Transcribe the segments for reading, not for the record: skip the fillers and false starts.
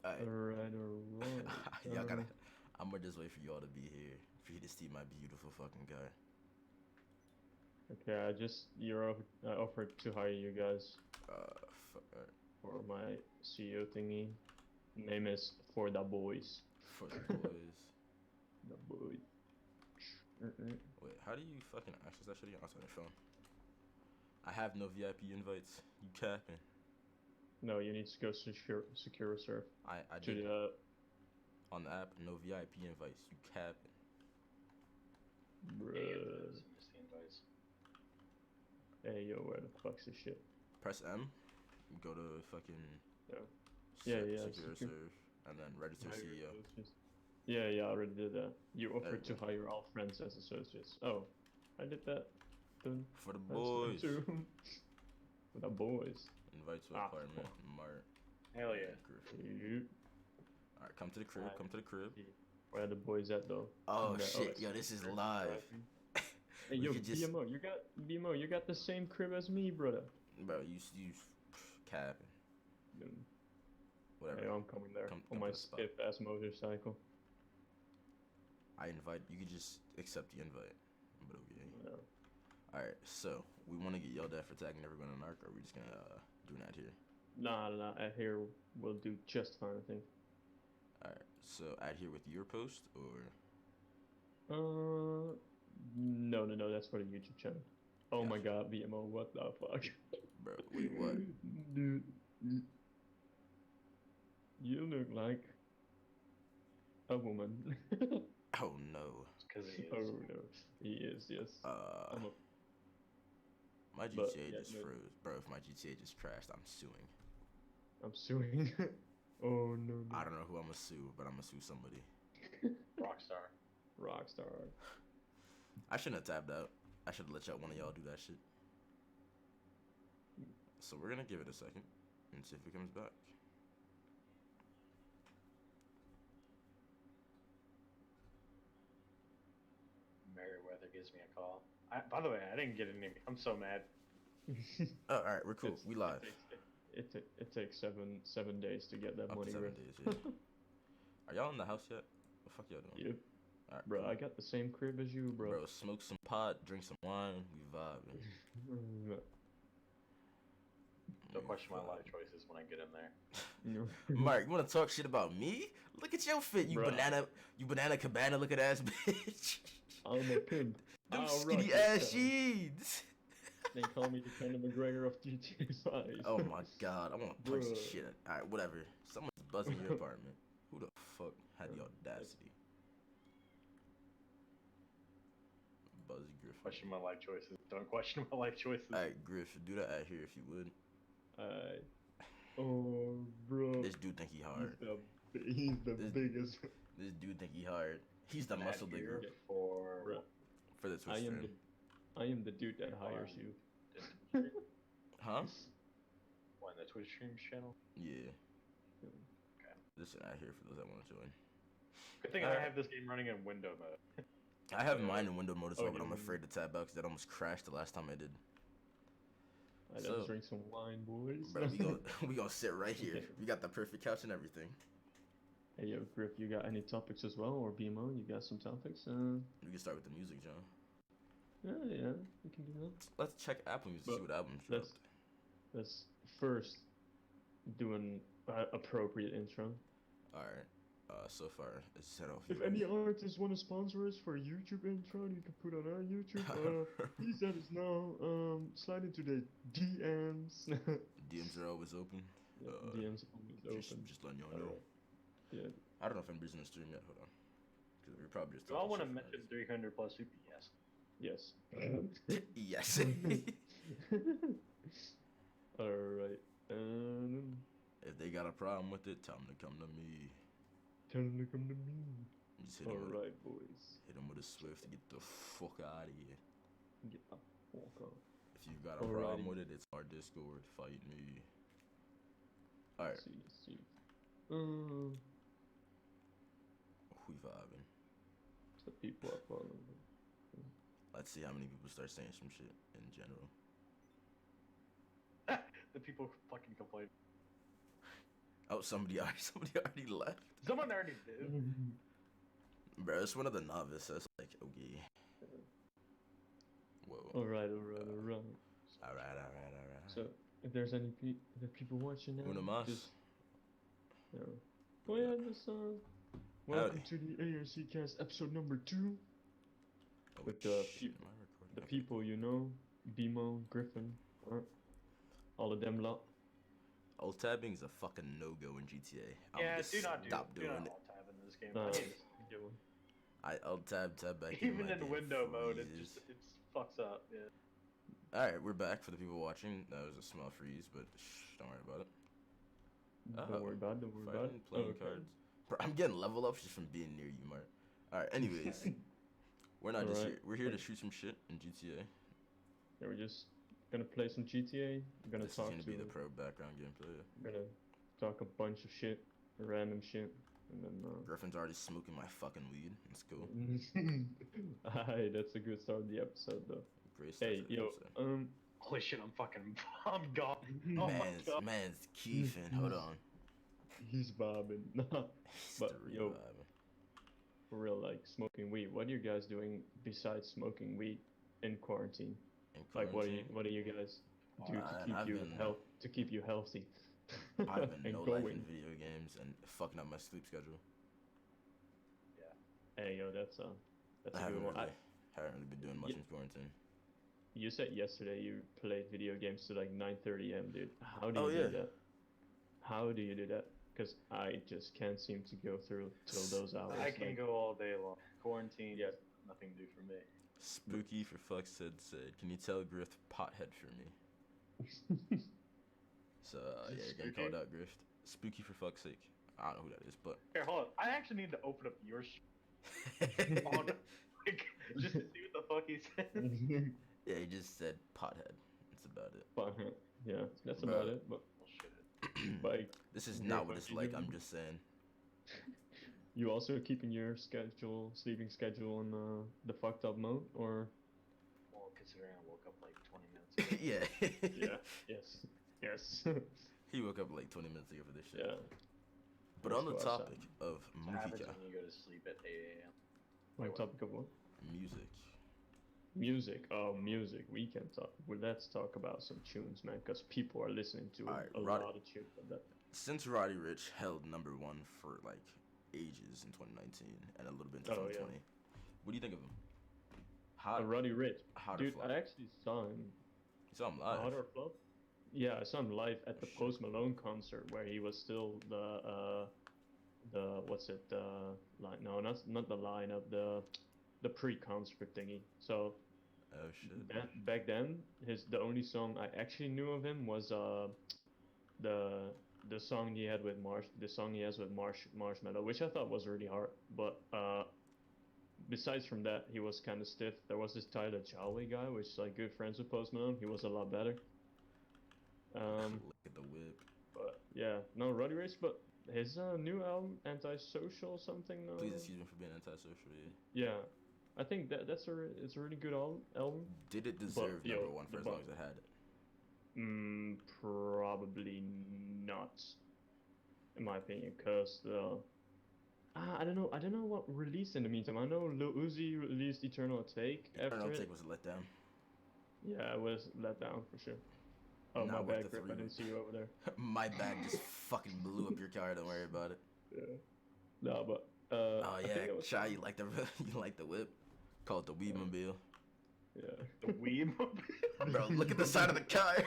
Alright. Y'all gotta. I'm gonna just wait for y'all to be here for you to see my beautiful fucking car. Okay, I offered to hire you guys Alright. for my CEO thingy. Name is For the Boys. For the boys. The boys. Wait, how do you fucking access that shit again? On your phone. I have no VIP invites. You capping? No, you need to go secure serve. I To did the on the app. No VIP invites. You capping? bruh. Missed the invites. Hey yo, where the fuck's this shit? Press M. Go to fucking. Yeah. Secure serve, and then register CEO. Yeah, I already did that. You offered to hire all friends as associates. Oh, I did that. Done. For the That's done boys. too. For the boys. Invite to apartment. Mart. Hell yeah. Yep. Alright, come to the crib. Come to the crib. Where are the boys at though? Oh shit, yo, this is live. Hey yo, BMO, you got the same crib as me, brother. Bro, you capping. Whatever. Hey, I'm coming there Come on my to the spot. stiff ass motorcycle. I invite. You can just accept the invite. But okay. Yeah. Alright, so we want to get yelled at for tagging everyone on ARC, or are we just gonna do that here? Nah. At here we'll do just fine, I think. Alright, so add here with your post, or No, that's for the YouTube channel. Oh my Gotcha. god, BMO, what the fuck? bro, wait, what? Dude, you look like a woman. Oh no. Because he is. Oh no, he is, yes. My GTA just froze, bro. If my GTA just crashed, I'm suing. I'm suing. Oh no. I don't know who I'm gonna sue, but I'm gonna sue somebody. Rockstar. Rockstar. I shouldn't have tabbed out. I should have let one of y'all do that shit. So we're gonna give it a second and see if it comes back. Merriweather gives me a call. By the way, I didn't get any. I'm so mad. Oh, all right, we're cool. We live. It takes seven days to get that Up money. to 7 days. Yeah. Are y'all in the house yet? What the fuck y'all doing? Yep. All right, Bro, cool. I got the same crib as you, bro. Bro, smoke some pot, drink some wine, we vibing. Don't question my life choices when I get in there. Mark, you wanna talk shit about me? Look at your fit, you Bruh. banana cabana looking ass bitch. I'm a pimp. Them I'll skinny rock ass it, jeans. They call me the Conor McGregor of GTA 5. Oh my god, I wanna punch the Bruh. shit. Alright, whatever. Someone's buzzing your apartment. Who the fuck had the audacity? Buzzy Griffin. Question my life choices. Don't question my life choices. Alright, Griff, do that out here if you would. Oh, bro. This dude think he hard. He's the biggest. This dude think he hard. He's the Mad muscle here digger for for the Twitch stream. I am the dude that hires you. Huh? What, the Twitch stream channel? Yeah. Okay. Listen out here for those that want to join. Good thing I have this game running in window mode. I have mine in window mode as well, but yeah. I'm afraid to tab out because that almost crashed the last time I did. I gotta drink some wine, boys. Bro, we gonna sit right here. We got the perfect couch and everything. Hey, yo, Griff, you got any topics as well? Or BMO, you got some topics? We can start with the music, John. Yeah, we can do that. Let's check Apple Music, see what albums dropped. Let's first do an appropriate intro. Alright. So far, it's set off. If any artists want to sponsor us for a YouTube intro, you can put on our YouTube. Please let us know. Slide into the DMs. DMs are always open. DMs always open. Just letting y'all know. Yeah. I don't know if anybody's in the stream yet. Hold on. Because we're probably just. Do I want to mention 300 plus UPS? Yes. Yes. Alright. If they got a problem with it, tell them to come to me. Tell them to come to me. Just hit Alright, boys. Hit them with a Swift to get the fuck out of here. Get the fuck out. If you've got a problem with it, it's our Discord. Fight me. Alright. See. We vibing. The people are following. Let's see how many people start saying some shit in general. The people fucking complain. Oh, somebody already left. Someone already did. Bro, it's one of the novice. That's like, okay. Whoa. Alright. Alright. So, if there's any people watching now, Una mas. just... Yeah. Oh yeah, just, welcome to the ARCast episode number 2. Oh, With the shit, am I recording? The Okay. people you know, Bimo, Griffin, all of them lot. Alt tabbing is a fucking no-go in GTA. Yeah, just do not stop do doing not it. alt tab in this game. No, I it's hate it. a good one. I alt tab back Even my in game window mode, it freezes. fucks up. Yeah. Alright, we're back for the people watching. That was a small freeze, but don't worry about it. Don't worry about it, don't worry about it. Fighting, playing cards. Bro, I'm getting level ups just from being near you, Mart. Alright, anyways. We're not just here. We're here to shoot some shit in GTA. Yeah, we're just gonna play some GTA. We're gonna This talk is gonna be the pro background gameplay. We're gonna talk a bunch of shit, random shit, and then Griffin's already smoking my fucking weed. Let's go. Hi, that's a good start of the episode though. Great start Hey, to the yo, episode. Holy shit, I'm gone. Oh my god. Man's keefing. Hold on. He's bobbing. But, yo, vibing. for real, like, smoking weed. What are you guys doing besides smoking weed in quarantine? Like, what do you guys do to keep you healthy? I've been and no going. life in video games and fucking up my sleep schedule. Yeah. Hey, yo, that's a I haven't good one. really been doing much in quarantine. You said yesterday you played video games to like 9:30 a.m., dude. How do you do that? How do you do that? Because I just can't seem to go through till those hours. I can go all day long. Quarantine, Yeah. nothing to do for me. Spooky for fuck's said, can you tell Grift pothead for me? So, yeah, you're getting called out, Grift. Spooky for fuck's sake. I don't know who that is, but... Here, hold on. I actually need to open up your just to see what the fuck he said. Yeah, he just said pothead. That's about it. Pothead. Yeah, that's about it. But Bullshit. This is not what it's like, I'm just saying. You also keeping your sleeping schedule in the fucked up mode, or? Well, considering I woke up like 20 minutes ago. Yeah. Yeah. Yes. He woke up like 20 minutes ago for this shit. Yeah. But on the topic of What happens musica. when you go to sleep at 8 a.m.? On topic of what? Music. Music. Oh, music. We can talk. Well, let's talk about some tunes, man, because people are listening to a lot of tunes of that. Since Roddy Ricch held #1 for like ages in 2019 and a little bit in 2020, what do you think of him? Roddy Ricch. Dude, Flop. I actually saw him. You saw him live? Hot or Flop? Yeah, I saw him live at the Post Malone concert where he was still the what's it, line? No, not the lineup, the pre-concert thingy. So Oh shit. back then, the only song I actually knew of him was the song he had with Marshmello, which I thought was really hard. But besides from that, he was kind of stiff. There was this Tyler Chilwell guy, which is like good friends with Post Malone. He was a lot better. Look at the whip. But yeah, no, Roddy Ricch, but his new album, Antisocial something. Please excuse me for being antisocial. Yeah, I think it's a really good album. Did it deserve #1 for as long as it had it? Probably not, in my opinion, cause I don't know what released in the meantime. I know Lil Uzi released Eternal Take after Eternal it. Take was a letdown. Yeah, it was let down for sure. Oh, my bad, Grip. I didn't see you over there. My bag just fucking blew up your car. Don't worry about it. Yeah. No, but oh yeah, Shy, you like the whip? Call it the Weedmobile. Yeah. The Weedmobile? Bro, look at the side of the car.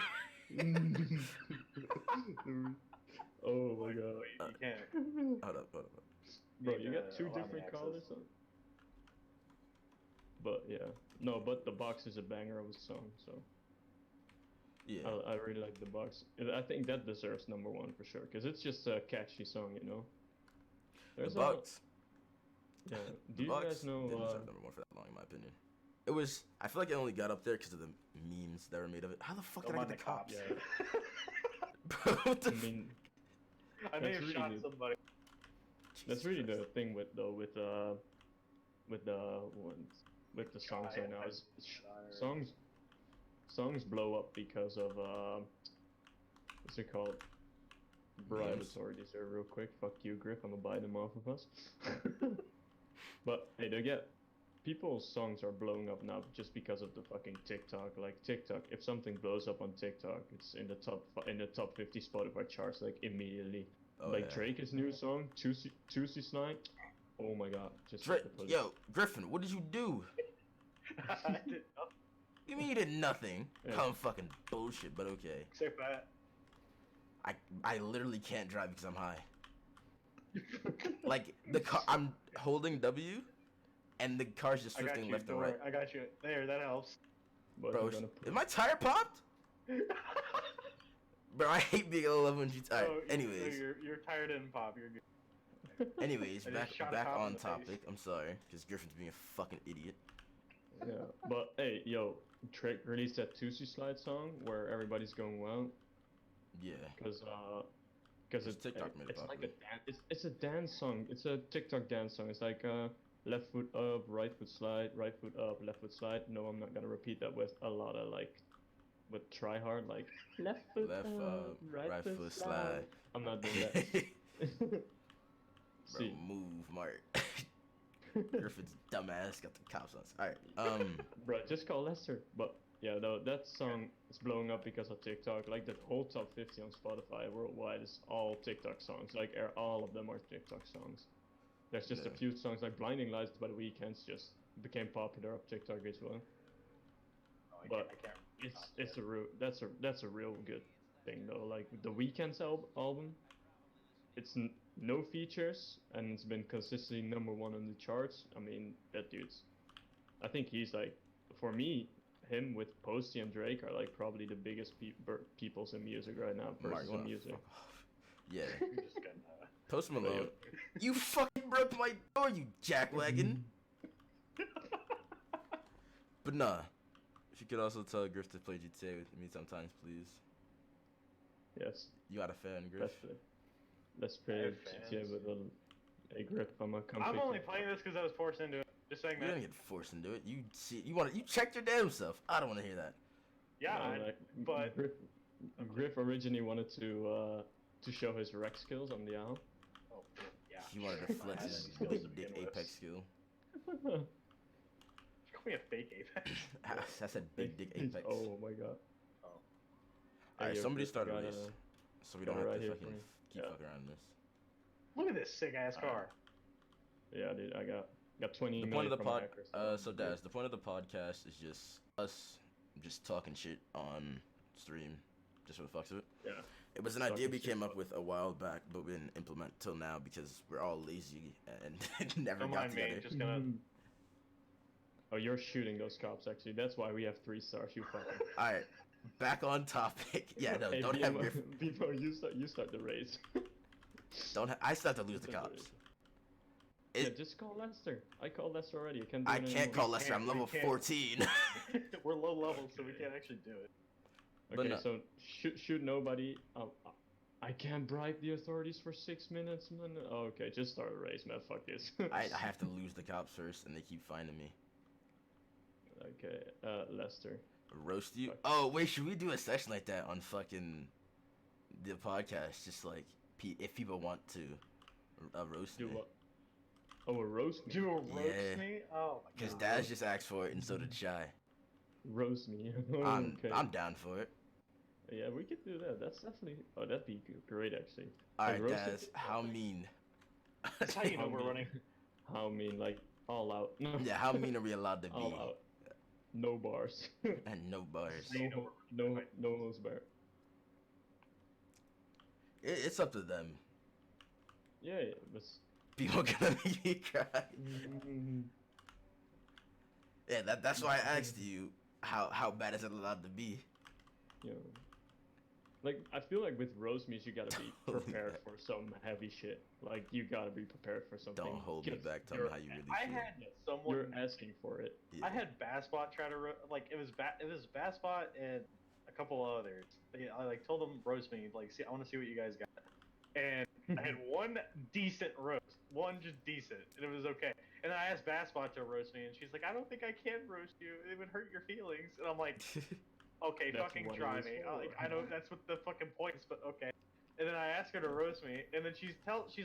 Oh my god. You can't. Hold up. Bro, you got two different colors on. But yeah, no, but the box is a banger of a song, so. Yeah. I really like the box. I think that deserves #1 for sure, because it's just a catchy song, you know. The box. Yeah. Do you guys know? Didn't deserve #1 for that long, in my opinion. It was. I feel like it only got up there because of the memes that were made of it. How the fuck did I get the cops? Yeah. Bro, what the? I may have shot somebody. That's really the thing with the songs right now. Is songs blow up because of what's it called? Bro, Memes. let's already say real quick. Fuck you, Griff. I'm gonna buy them off of us. But hey, they get people's songs are blowing up now just because of the fucking TikTok. Like TikTok, if something blows up on TikTok, it's in the top 50 Spotify charts like immediately. Oh, like yeah. Drake's new song, Tuesday Night. Oh my god, just Drake, have to put it. yo, Griffin, what did you do? I did nothing You mean you did nothing? Yeah. Come fucking bullshit, but okay. except that. I literally can't drive because I'm high. Like the car, I'm holding W, and the car's just I got drifting you. left and Don't right. worry, I got you. There, that helps. But Bro, I'm gonna put is my tire popped? Bro, I hate being alone when you tired. Oh, Anyways, you're tired and pop. You're good. anyways, I just shot a back cop in on the face. topic. I'm sorry, because Griffin's being a fucking idiot. Yeah, but hey, yo, Drake released that Tuesday Slide song where everybody's going wild. Yeah. Because It's it's TikTok made it it's like popular. it's a dance song. It's a TikTok dance song. It's like left foot up, right foot slide, right foot up, left foot slide. No, I'm not gonna repeat that with a lot of like with try hard like left foot Left up, right foot slide. I'm not doing that. Bro, See, move, Mark. Griffin's dumbass got the cops on. Alright, bro, just call Lester. But yeah, no, that song is blowing up because of TikTok. Like the whole top 50 on Spotify worldwide is all TikTok songs. Like all of them are TikTok songs. There's just a Yeah. few songs like Blinding Lights by the Weeknd's just became popular on TikTok as well. Oh, But I can't. It's a real that's a real good thing though. Like the Weeknd's album, it's no features and it's been consistently #1 on the charts. I mean that dude's. I think he's like, for me, him with Posty and Drake are like probably the biggest peoples in music right now Mark, versus you in wanna music. fuck off. Yeah. You're just gonna. Post Malone. You fucking broke my door, you jackwagon. But nah. If you could also tell Griff to play GTA with me sometimes, please. Yes, You got a fan, Griff? let's play have GTA fans. with a grip. I'm a I'm only playing this because I was forced into it. Just saying You that. didn't get forced into it. You checked your damn self. I don't want to hear that. Yeah, but Griff originally wanted to show his rec skills on the album. oh, yeah. He wanted to flex his Skills to big dick begin with. apex skill. Call me a fake Apex. I said big dick apex. Oh my god. Alright, Hey, yo, somebody Griff, start a got race. So we don't got it have right to here fucking for you. keep Yeah. fucking around this. Look at this sick ass car. Yeah, dude, I got 20 The point of the from pod, hackers. so Daz, the point of the podcast is just us just talking shit on stream, just for the fucks of it. Yeah. It was an Talking idea we shit came up about- with a while back, but we didn't implement till now because we're all lazy and never Don't got mind me. together. Just gonna. Oh, you're shooting those cops actually. That's why we have 3 stars. You fucking. Alright, back on topic. Yeah, no, Hey, don't have BMO, Griff. BMO, you start the race. I still have to lose the Start cops. race. Yeah, It, just call Lester. I called Lester already. I can't do I it can't anymore. call Lester. I'm We level can't. 14. We're low level, so we can't actually do it. But Okay, no. so shoot nobody. I can't bribe the authorities for 6 minutes, man. Oh, okay, just start a race, man. Fuck this. I have to lose the cops first, and they keep finding me. Okay, Lester. Roast you? Fuck. Oh, wait, should we do a session like that on fucking the podcast? Just like, if people want to roast Do me. what? Oh, a roast me. Do a roast Yeah. me? Oh my Because god. Daz just asked for it, and so did Shy. Roast me. Oh, okay. I'm down for it. Yeah, we could do that. That's definitely. Oh, that'd be great, actually. Alright, roast Daz, it? how mean? That's how you know How we're mean. running. How mean, like all out. No. Yeah, how mean are we allowed to be? All out. No bars. And no bars. You know we're no most bar. It's up to them. Yeah, yeah, but. People gonna make me cry. Yeah, that's why I asked you how bad is it allowed to be? You know, like I feel like with roast meat you gotta be Holy prepared crap. for some heavy shit. Like you gotta be prepared for something. Don't hold me 'cause back. Tell me you're- how you really I feel. had someone. You're asking for it. Yeah. I had Bassbot try to like it was Bassbot and a couple others. I like told them roast me. Like, see, I want to see what you guys got. And I had one decent roast, one just decent, and it was okay. And I asked Bassbot to roast me, and she's like, "I don't think I can roast you. It would hurt your feelings." And I'm like, "Okay, That's fucking what it try is me." for. Like, I know that's what the fucking point is, but okay. and then I ask her to roast me, and then she's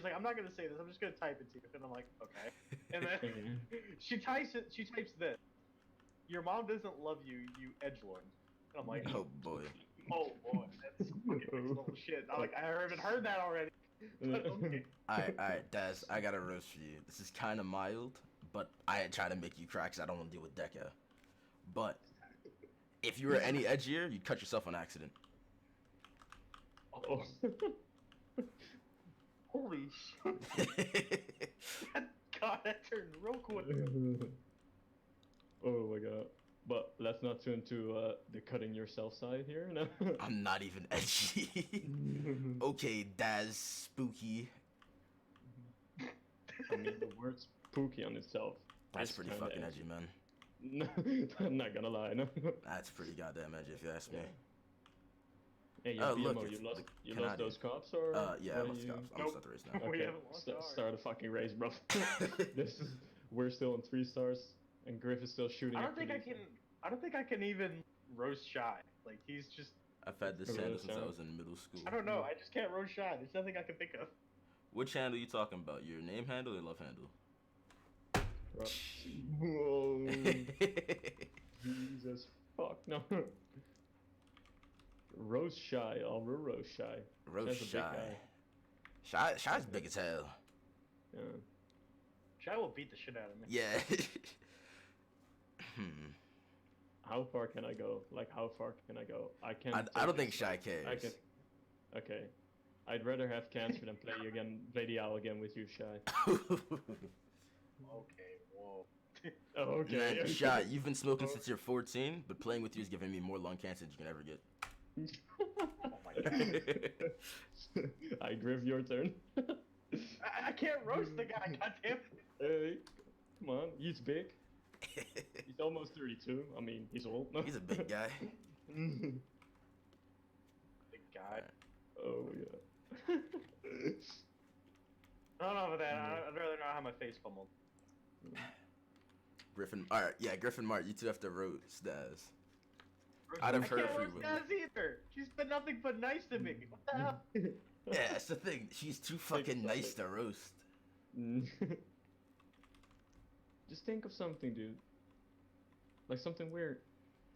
like, I'm not gonna say this. I'm just gonna type it to you, and I'm like, okay. And then she types this. Your mom doesn't love you, you edgelord. And I'm like, Oh boy. oh boy, that's fucking little shit. I'm like, I haven't heard that already. But okay. Alright, Daz, I got a roast for you. This is kind of mild, but I ain't trying to make you cry because I don't want to deal with Deca. But if you were any edgier, you'd cut yourself on accident. Oh. Holy shit. God, that turned real quick. Oh my god. But let's not turn to the cutting yourself side here. No. I'm not even edgy. Okay, Daz, spooky. I mean, the word spooky on itself. That's is pretty kinda fucking edgy, man. No, I'm not gonna lie. No. That's pretty goddamn edgy, if you ask me. Hey, Oh, BMO, look, you it's lost the you lost those Canadian. cops or? Yeah, I what are lost you- cops. I'm gonna start the race now. We Okay, haven't lost ours. start a fucking race, bro. We're still on 3 stars, and Griff is still shooting. I at don't think I can even roast Shy. Like he's just. I've had this Okay, handle since I so- was in middle school. I don't know. I just can't roast Shy. There's nothing I can think of. Which handle you talking about? Your name handle or love handle? Whoa. Jesus fuck no. Rose Shy, Alvaro Rose Shy. Roast That's a big Shy. Shy's big as hell. Yeah. Shy will beat the shit out of me. Yeah. How far can I go? Like, how far can I go? I can't. I don't think take Shy it. cares. I can. Okay. I'd rather have cancer than play the owl again with you, Shy. Okay, whoa. Oh, okay. Man, okay. Shy, you've been smoking since you're 14, but playing with you is giving me more lung cancer than you can ever get. Oh my god. I Griff, your turn. I can't roast the guy, goddamn. Hey, come on, he's big. He's almost 32. I mean, he's old. He's a big guy. Big guy. Oh yeah. I don't know about that. I'd rather not have my face pummeled. Griffin. Alright, yeah, Griffin Mart, you two have to roast Daz. I'd have I heard can't if we roast would. Daz either. She's been nothing but nice to me. What the hell? Yeah, that's the thing. She's too fucking nice to roast. Just think of something, dude. Like something weird.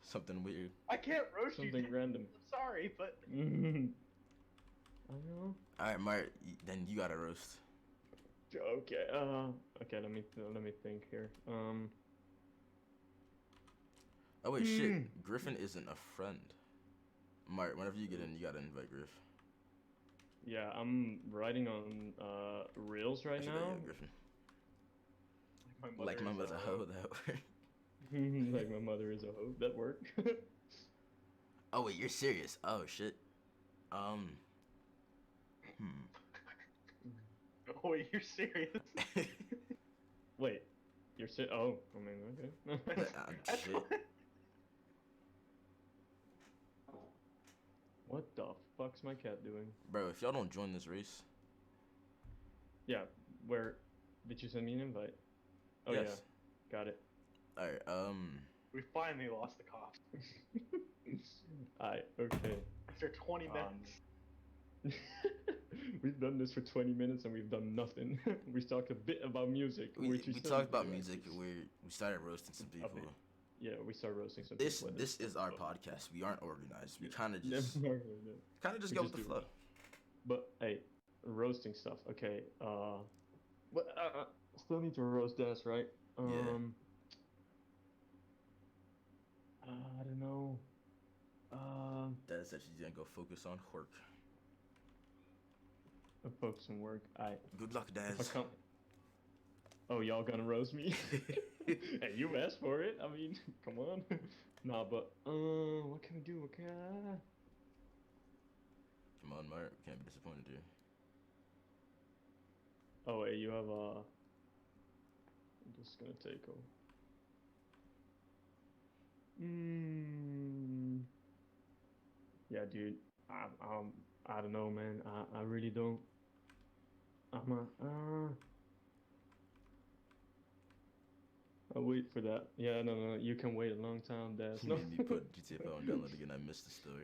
Something weird. I can't roast you. Something dude. random. I'm sorry, but I don't know. Alright, Mart, then you gotta roast. Okay. Okay. Let me think here. Oh wait, shit. Griffin isn't a friend. Mart, whenever you get in, you gotta invite Griff. Yeah, I'm writing on Reels right Actually, now. yeah, Griffin. like Like my mother's a hoe, that work. Like my mother is a hoe. That work. Oh wait, you're serious? Oh shit. Oh, you're serious? Wait, you're Oh, I mean, okay. That's Shit. what- What the fuck's my cat doing? Bro, if y'all don't join this race, Yeah, where did you send me an invite? Oh yes. yeah, got it. Alright, We finally lost the cops Alright, okay. after 20 minutes. We've done this for 20 minutes and we've done nothing. We talked a bit about music. we which talked started about to do, music. actually. We started roasting some people. Okay. Yeah, we started roasting some This people. this is our podcast. We aren't organized. We kind of Yeah, just no. just we go just with the do flow. But hey, roasting stuff. Okay. What? Still need to roast Des, right? I don't know. That is that she's gonna go focus on work. I'll focus on work. Good luck, If I Daz. come. Oh, y'all gonna roast me? Hey, you asked for it. I mean, come on. Nah, but what can we do? What can Come on, Mart. We can't be disappointed here. Oh wait, you have I'm just gonna take over. Yeah, dude. I don't know, man. I really don't. I'll wait for that. Yeah, no, you can wait a long time, Des. You No. made me put GTA 5 on download again. I missed the story.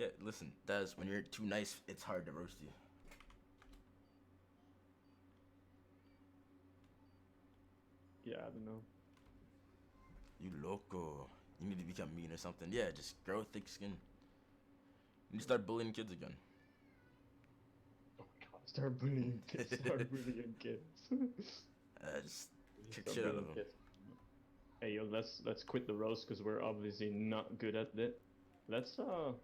Yeah, listen, Des, when you're too nice, it's hard to roast you. Yeah, I don't know. You loco. You need to become mean or something. Yeah, just grow thick skin. You need to start bullying kids again. Oh my god. Start bullying kids. Start bullying kids. Just kick Start shit out of bullying them. kids. Hey yo, let's quit the roast because we're obviously not good at it. Let's I'm not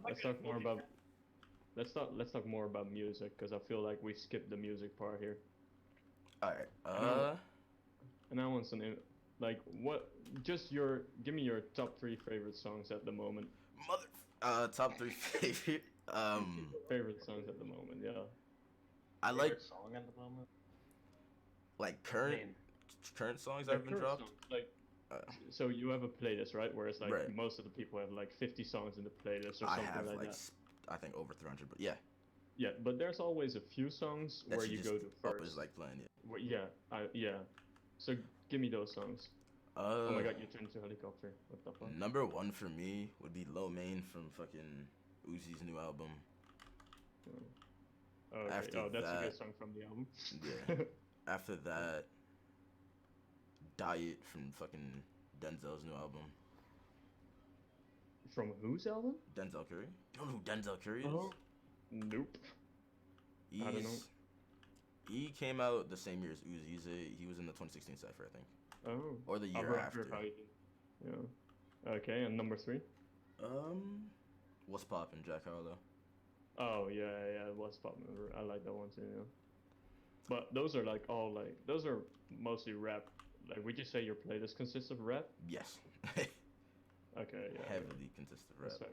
let's good talk at more multi- about let's talk more about music because I feel like we skipped the music part here. Alright, And I want some like what just give me your top 3 favorite songs at the moment. top 3 favorite. Favorite songs at the moment, yeah. I like favorite song at the moment. like Man. current songs that have been current dropped. songs, like Uh, so you have a playlist, right? Whereas like Right. most of the people have like 50 songs in the playlist or I something have like like that. I think over 300, but yeah, Yeah, but there's always a few songs that where you you just go to always first. like playing. Yeah. Yeah. So give me those songs. Oh my god, you turned to helicopter. What the fuck? Number 1 for me would be Low Main from fucking Uzi's new album. Oh, okay. After That's a that- good song from the album. Yeah. After that, Diet from fucking Denzel's new album. From whose album? Denzel Curry. You don't know who Denzel Curry is? Oh. Nope. I don't know. He came out the same year as Uzi. He was in the 2016 Cypher, I think. Oh. Or the year I've after. heard how he did. Yeah. Okay, and number 3? What's Poppin', Jack Harlow. Oh yeah, What's Poppin'? I like that one too. Yeah. But those are like those are mostly rap. Like, would you say your playlist consists of rap? Yes. Okay, yeah. Heavily consistent rap. That's fair.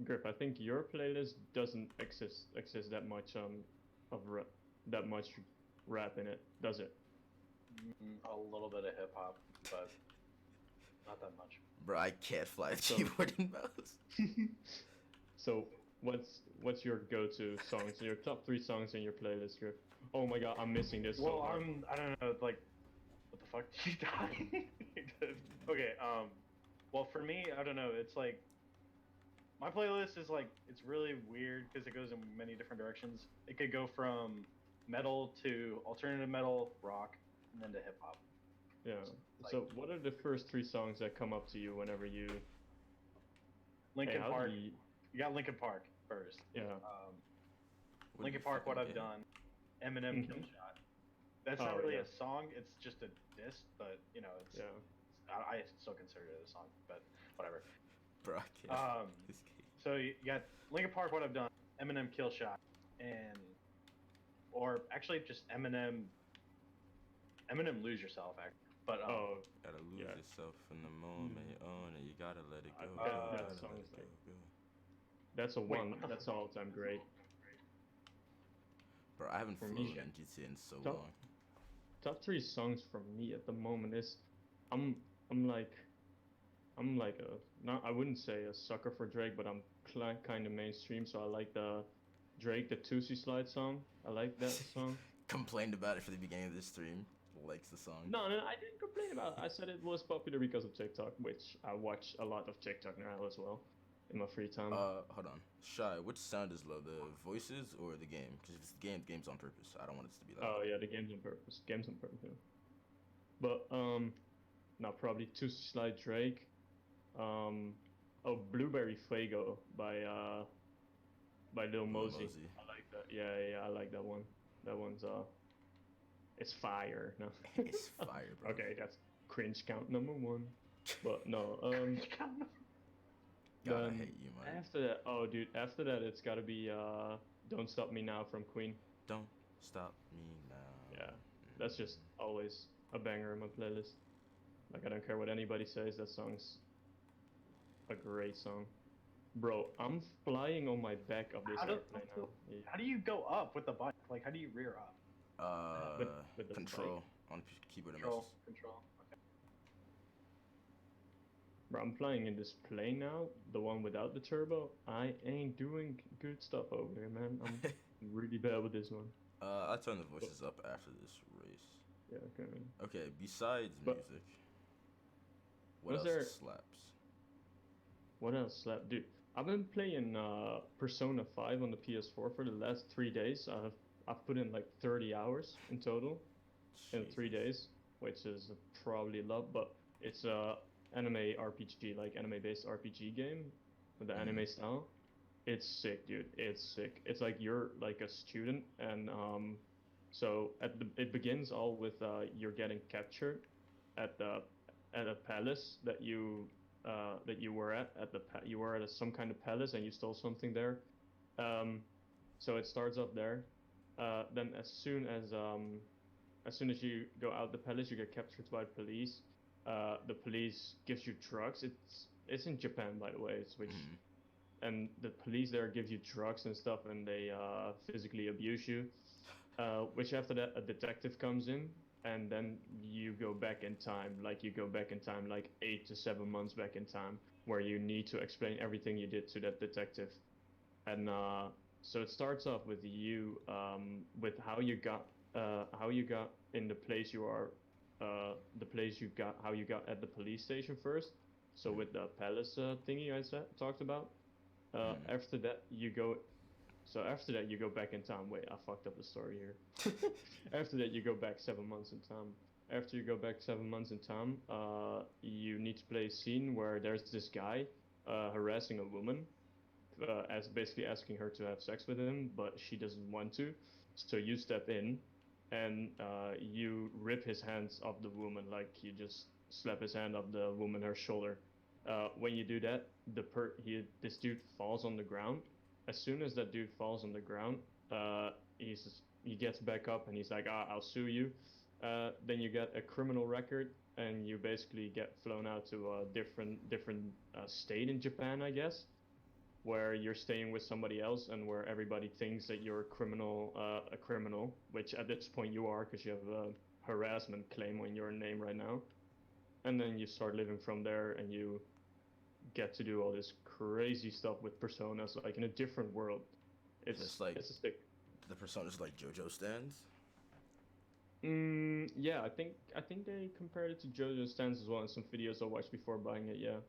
Grip, I think your playlist doesn't exist that much of rap, that much rap in it, does it? A little bit of hip hop, but not that much. Bro, I can't fly a So- keyboard and mouse. So what's your go-to songs? Your top 3 songs in your playlist, Grip? Oh my god, I'm missing this. so Well, hard. I don't know, like, what the fuck did you die? Okay, well, for me, I don't know, it's like, my playlist is like, it's really weird because it goes in many different directions. It could go from metal to alternative metal, rock, and then to hip hop. Yeah. Like- So what are the first 3 songs that come up to you whenever you? Linkin how do Park, you- you got Linkin Park first. Yeah. What Linkin do you Park, What fucking I've get? Done, Eminem, Mhm. Killshot. That's Oh, not really yeah. a song, it's just a diss, but, you know, it's, Yeah. I still consider it a song, but whatever. Bro, I can't. Um, This game. So you got Linkin Park, What I've Done, Eminem, Killshot, and or actually just Eminem, Lose Yourself. Actually, but Oh, Gotta lose yeah. yourself in the moment you own it. You gotta let it go. that gotta let song's it like- go. that's a Wait, one. what the That's fuck? all time great. Bro, I haven't For flown me, in GTA in so top- long. Top 3 songs from me at the moment is, I'm like a not I wouldn't say a sucker for Drake, but I'm kind of mainstream, so I like the Drake, the Tootsie Slide song. I like that song. Complained about it for the beginning of this stream. Likes the song. No, I didn't complain about it. I said it was popular because of TikTok, which I watch a lot of TikTok now as well, in my free time. Hold on. Shy, which sound is low? The voices or the game? Because if it's the game, the game's on purpose. I don't want it to be loud. Oh yeah, the game's on purpose. Game's on purpose. Yeah. But no, probably Tootsie Slide Drake. Oh, Blueberry Fuego by Lil Mosey. Mosey. I like that. Yeah, I like that one. That one's it's fire. No. It's fire, bro. Okay, that's cringe count number 1. But no, God, I then hate you, man. after that, oh dude, after that it's gotta be Don't Stop Me Now from Queen. Don't stop me now. Yeah, that's just always a banger in my playlist. Like, I don't care what anybody says, that song's a great song. Bro, I'm flying on my back of this How do- airplane now. Yeah. how do you go up with the bike? Like, how do you rear up? With the Control on keyboard and Control, mouse. control. Okay. Bro, I'm flying in this plane now, the one without the turbo. I ain't doing good stuff over here, man. I'm really bad with this one. I'll turn the voices up after this race. Yeah, okay. Okay, besides But- music, what Was else there- slaps? What else slap? Dude, I've been playing Persona 5 on the PS4 for the last 3 days. I've put in like 30 hours in total in 3 days, which is probably a lot, but it's a anime RPG, like anime-based RPG game with the anime style. It's sick, dude. It's sick. It's like you're like a student, and so it begins all with you're getting captured at the at a palace that you were at you were at some kind of palace and you stole something there. Um, so it starts off there. Then as soon as you go out the palace, you get captured by the police. The police gives you drugs. It's in Japan, by the way. It's which and the police there give you drugs and stuff, and they physically abuse you. Which after that, a detective comes in, and then you go back in time. Like you go back in time, like 8 to 7 months back in time, where you need to explain everything you did to that detective. And so it starts off with you, with how you got in the place you are, the place you got, how you got at the police station first. So with the palace thingy talked about. After that, you go. So after that, you go back in time. Wait, I fucked up the story here. After that, you go back 7 months in time. After you go back 7 months in time, you need to play a scene where there's this guy harassing a woman, as basically asking her to have sex with him, but she doesn't want to. So you step in, and you rip his hands off the woman, like you just slap his hand off the woman her shoulder. When you do that, this dude falls on the ground. As soon as that dude falls on the ground, he gets back up and he's like, I'll sue you. Then you get a criminal record, and you basically get flown out to a different state in Japan, I guess, where you're staying with somebody else and where everybody thinks that you're a criminal, which at this point you are because you have a harassment claim on your name right now. And then you start living from there, and you get to do all this crazy stuff with personas, like in a different world. It's like it's a stick. the personas like JoJo stands. Yeah, I think they compared it to JoJo Stands as well in some videos I watched before buying it. Yeah.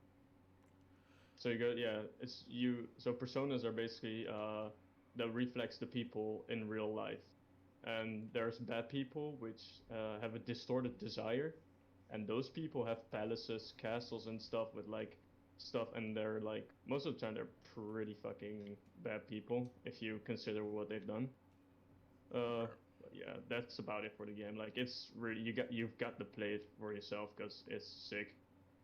So you go, yeah, it's you. So personas are basically that reflects the people in real life, and there's bad people which have a distorted desire, and those people have palaces, castles, and stuff with like stuff, and they're like most of the time they're pretty fucking bad people if you consider what they've done. But yeah, that's about it for the game. Like it's really you've got to play it for yourself because it's sick,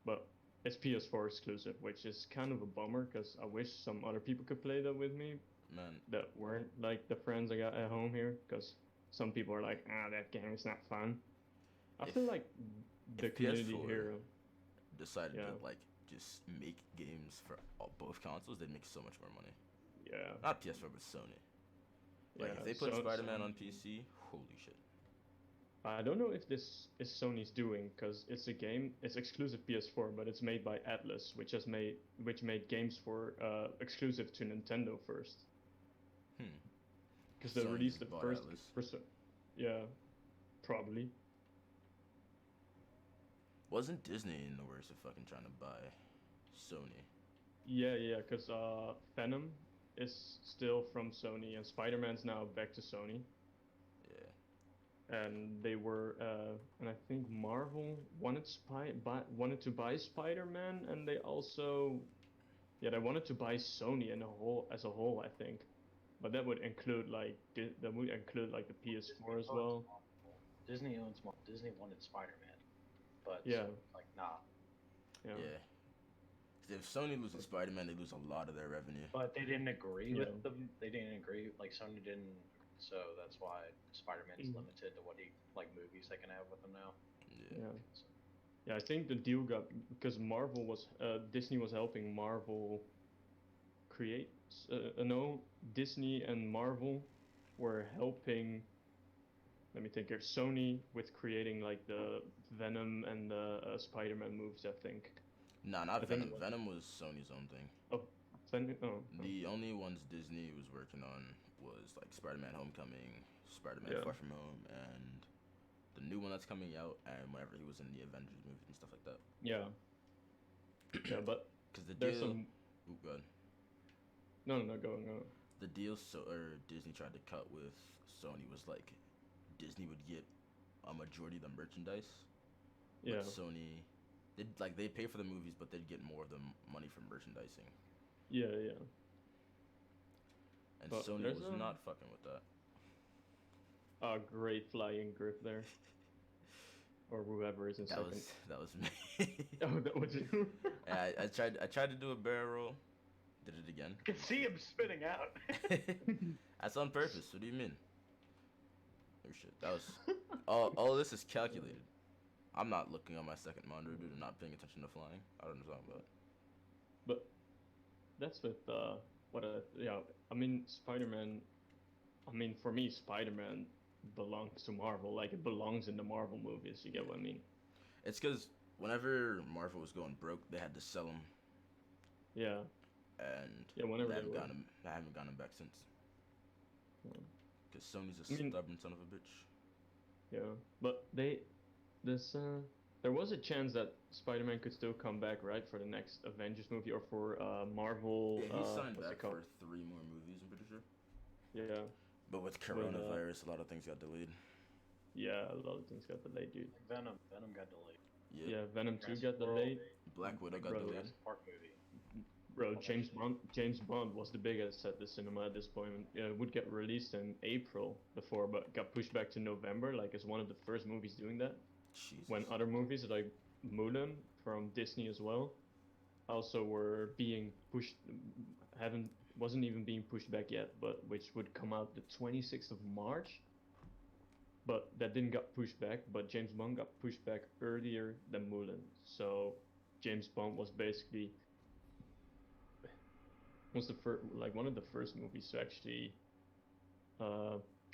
but it's PS4 exclusive, which is kind of a bummer because I wish some other people could play that with me. Man, That weren't like the friends I got at home here, because some people are like, that game is not fun. I feel like the community PS4 here decided Yeah. to like just make games for both consoles, they'd make so much more money. Yeah. Not PS4, but Sony. Like Yeah, if they put so- Spider-Man on PC, holy shit. I don't know if this is Sony's doing, because it's a game. It's exclusive PS4, but it's made by Atlas, which made games for exclusive to Nintendo first. Because they Sony released the bought first. Atlas. Yeah, probably. Wasn't Disney in the works of fucking trying to buy Sony? Yeah, because Venom is still from Sony, and Spider-Man's now back to Sony. Yeah. And they were, and I think Marvel wanted to buy Spider-Man, and they also, they wanted to buy Sony as a whole, I think, but that would include like the PS4 as well. Disney owns Disney wanted Spider-Man, but Yeah. like nah. Yeah. Yeah. 'Cause if Sony loses Spider-Man, they lose a lot of their revenue. But they didn't agree Yeah. with them. They didn't agree. Like Sony didn't. So that's why Spider-Man is limited to what movies they can have with him now. Yeah. So, Yeah, I think the deal got because Disney was helping Marvel create. No, Disney and Marvel were helping. Let me think here. Sony with creating like the Venom and the Spider-Man movies, I think. Nah, not I think Venom. Venom was Sony's own thing. Oh. The only ones Disney was working on was like Spider-Man: Homecoming, Spider-Man: Yeah. Far From Home, and the new one that's coming out, and whenever he was in the Avengers movies and stuff like that. Yeah. Yeah, but Because the there's deal. some. Ooh, good. No, go on. The deal Disney tried to cut with Sony was like Disney would get a majority of the merchandise, Yeah, but Sony they pay for the movies, but they'd get more of the money from merchandising. yeah. And But Sony there's was not fucking with that. a great flying grip there, or whoever is in second. That was me. Oh, that was you. Yeah, I tried to do a barrel roll. Did it again. I can see him spitting out. That's on purpose. What do you mean? Oh shit. That was all this is calculated. I'm not looking on my second monitor, dude. I'm not paying attention to flying. I don't know what I'm talking about. But that's with yeah. I mean, Spider-Man. I mean, for me, Spider-Man belongs to Marvel. Like it belongs in the Marvel movies. You get what I mean? It's because whenever Marvel was going broke, they had to sell them, Yeah. and Yeah. Whenever I they haven't were. gotten them. I haven't gotten them back since. Yeah. Because Sony's a I mean- stubborn son of a bitch. Yeah, but there was a chance that Spider-Man could still come back, right, for the next Avengers movie or for Marvel. Yeah, he signed what's it back called? for 3 more movies. I'm pretty sure. Yeah, But with coronavirus, a lot of things got delayed. yeah, a lot of things got delayed, dude. Venom got delayed. Yeah, Venom 2 got Jurassic World, delayed. Black Widow got Bro, delayed. Jurassic Park movie. Bro, James Bond was the biggest at the cinema at this point. It would get released in April before, but got pushed back to November. Like, it's one of the first movies doing that. Jesus. When other movies like Mulan from Disney as well, also were being pushed, wasn't even being pushed back yet, but which would come out the 26th of March. But that didn't get pushed back. But James Bond got pushed back earlier than Mulan. So James Bond was basically one of the first movies to actually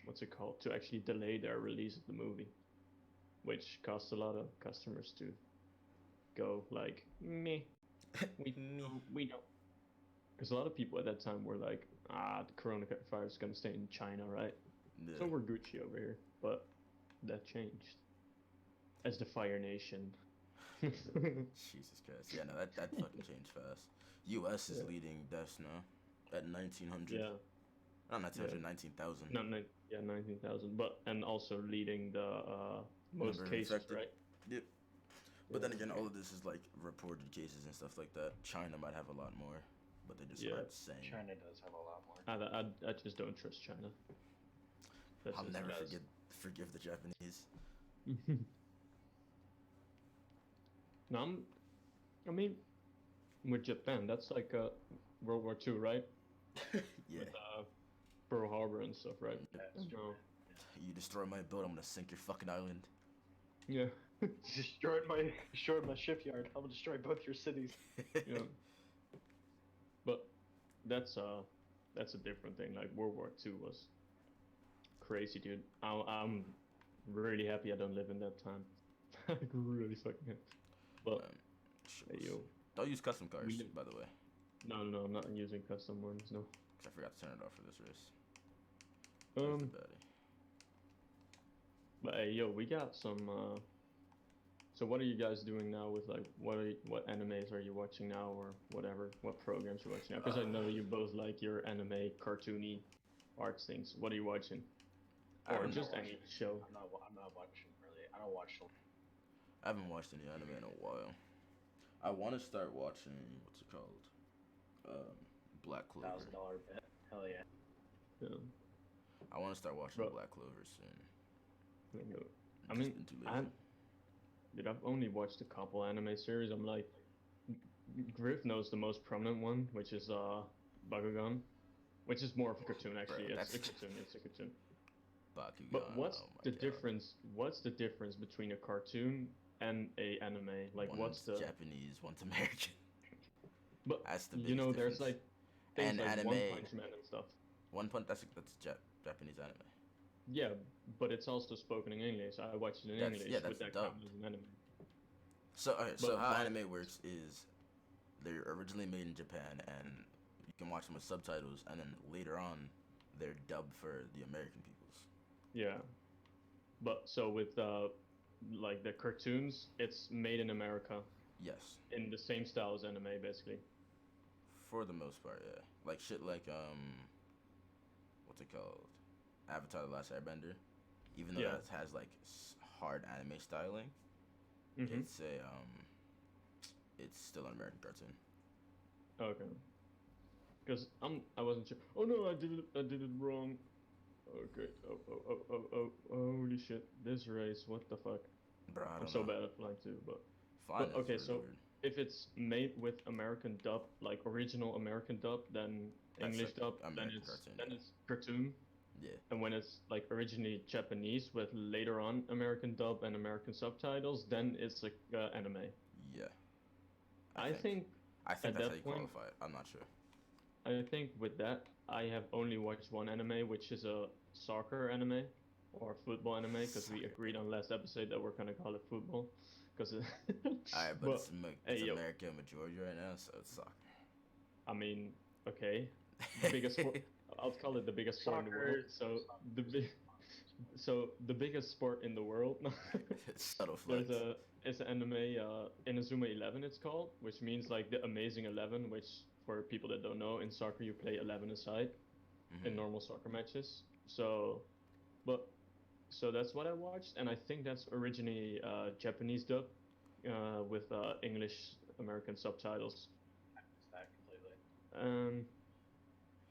what's it called, to actually delay their release of the movie, which caused a lot of customers to go like meh, we don't, because a lot of people at that time were like, the coronavirus is gonna stay in China, right? Yeah. So we're Gucci over here. But that changed as the Fire Nation. Jesus Christ. Yeah, no, that fucking changed fast. U.S. is Yeah. leading deaths now at 1,900. Yeah. Not 1,900, Yeah. 19,000. No, 19,000. But and also leading the most Number of cases, infected. right? Yep. But Yeah. then again, all of this is like reported cases and stuff like that. China might have a lot more, but they just Yeah. aren't saying. China does have a lot more. I just don't trust China. That's I'll just never bad. forgive the Japanese. No, I mean, with Japan, that's like World War II, right? Yeah. With Pearl Harbor and stuff, right? That's true. No. You destroy my boat, I'm gonna sink your fucking island. Yeah. Destroyed my shipyard. I'm gonna destroy both your cities. Yeah. But that's a different thing. Like World War II was crazy, dude. I'm really happy I don't live in that time. Like really fucking happy. But Shit, hey, we'll yo, see. Don't use custom cars, We- by the way. no, I'm not using custom ones. No. 'Cause I forgot to turn it off for this race. Where's the baddie? But hey, yo, we got some. So what are you guys doing now with like what animes are you watching now or whatever? What programs you watching now? Because I know you both like your anime cartoony arts things. What are you watching? I Or don't just know. any show? I'm not watching really. I don't watch. I haven't watched any anime in a while. I want to start watching, what's it called? Black Clover. $1,000 bet. Hell yeah. Yeah. I want to start watching Bro. Black Clover soon. I Just mean, been too lazy. Dude, I've only watched a couple anime series. I'm like, Griff knows the most prominent one, which is Bakugan, which is more of a cartoon actually. Bro, It's a that's- cartoon. It's a cartoon. Bakugan. But what's oh my the God. difference? What's the difference between a cartoon and a anime? Like, what's One's the? Japanese, one's American. But That's the you know, biggest there's difference. like things And like anime- One Punch Man and stuff. One Punch, that's Japanese anime. Yeah, but it's also spoken in English. I watched it in That's- English. yeah, that's Would that dubbed. count as an anime? So, okay, so But how why- anime works is they're originally made in Japan and you can watch them with subtitles, and then later on they're dubbed for the American peoples. Yeah, but so with like the cartoons, it's made in America Yes. in the same style as anime, basically. For the most part, yeah. Like shit like what's it called? Avatar: The Last Airbender. Even though Yeah. that has like hard anime styling, Mm-hmm. it's still an American cartoon. Okay. Because I wasn't sure. Oh no, I did it wrong. Okay. Oh, holy shit. This race, what the fuck? Bro, I I'm don't so know. bad at flying too, but Flying is okay, really so weird. if it's made with American dub, like original American dub, then That's English like dub, American cartoon. then Yeah. it's cartoon. Yeah. And when it's like originally Japanese with later on American dub and American subtitles, then it's like anime. Yeah. I think I think at that's how you that point, qualify it. I'm not sure. I think with that, I have only watched one anime, which is a soccer anime or football anime, because we Soccer. agreed on last episode that we're gonna call it football, because Alright, but it's hey, yo, America majority right now, so it's soccer. I mean, okay, the biggest sport. I'll call it the biggest sport in the world. So the biggest sport in the world. Subtle flex. It's an anime, Inazuma 11 it's called, which means like the Amazing 11, which for people that don't know, in soccer you play 11 aside in normal soccer matches. So, but so that's what I watched, and I think that's originally Japanese dub with English American subtitles. I missed that completely.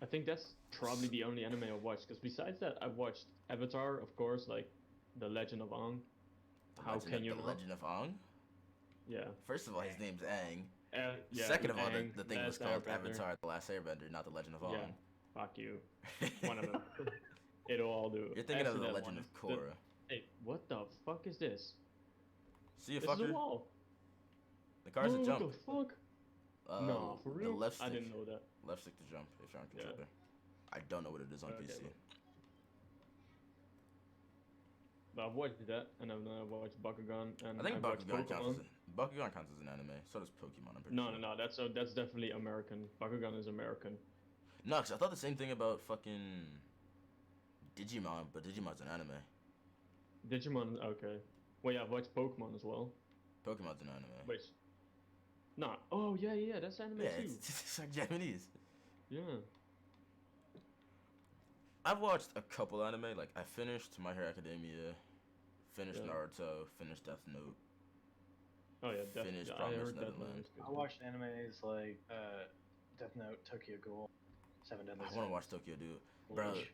I think that's probably the only anime I've watched. Because besides that, I've watched Avatar, of course, like The Legend of Aang. How can you The not? Legend of Aang? Yeah. First of all, his name's Aang. Yeah, Second of all, Aang, the thing was Last called Airbender. Avatar: The Last Airbender, not The Legend of Aang. Yeah. Fuck you. One of them. It'll all do. You're thinking of Actually, The that Legend one of is- Korra. Hey, what the fuck is this? See you, This is a fucker? wall. The car's a What jump. the fuck? No, for real? The left stick. I didn't know that. Left stick to jump if you're on Yeah. controller. I don't know what it is on Okay, PC. But I've watched that, and I've watched Bakugan, and I think I've watched Bakugan Pokemon. Bakugan counts as an anime. So does Pokemon. I'm pretty No, sure. no, no. That's definitely American. Bakugan is American. No, 'cause I thought the same thing about fucking Digimon, but Digimon's an anime. Digimon, okay. Well, yeah, I've watched Pokemon as well. Pokemon's an anime. Which, nah. Oh yeah, that's anime Yeah, too. it's like Japanese. Yeah. I've watched a couple anime. Like I finished My Hero Academia, finished Yeah. Naruto, finished Death Note. Oh yeah, Finished I Promised heard that Neverland. one is good. I watched animes like Death Note, Tokyo Ghoul, Seven Deadly I Sins. want to watch Tokyo Dude. Bro, Bleach.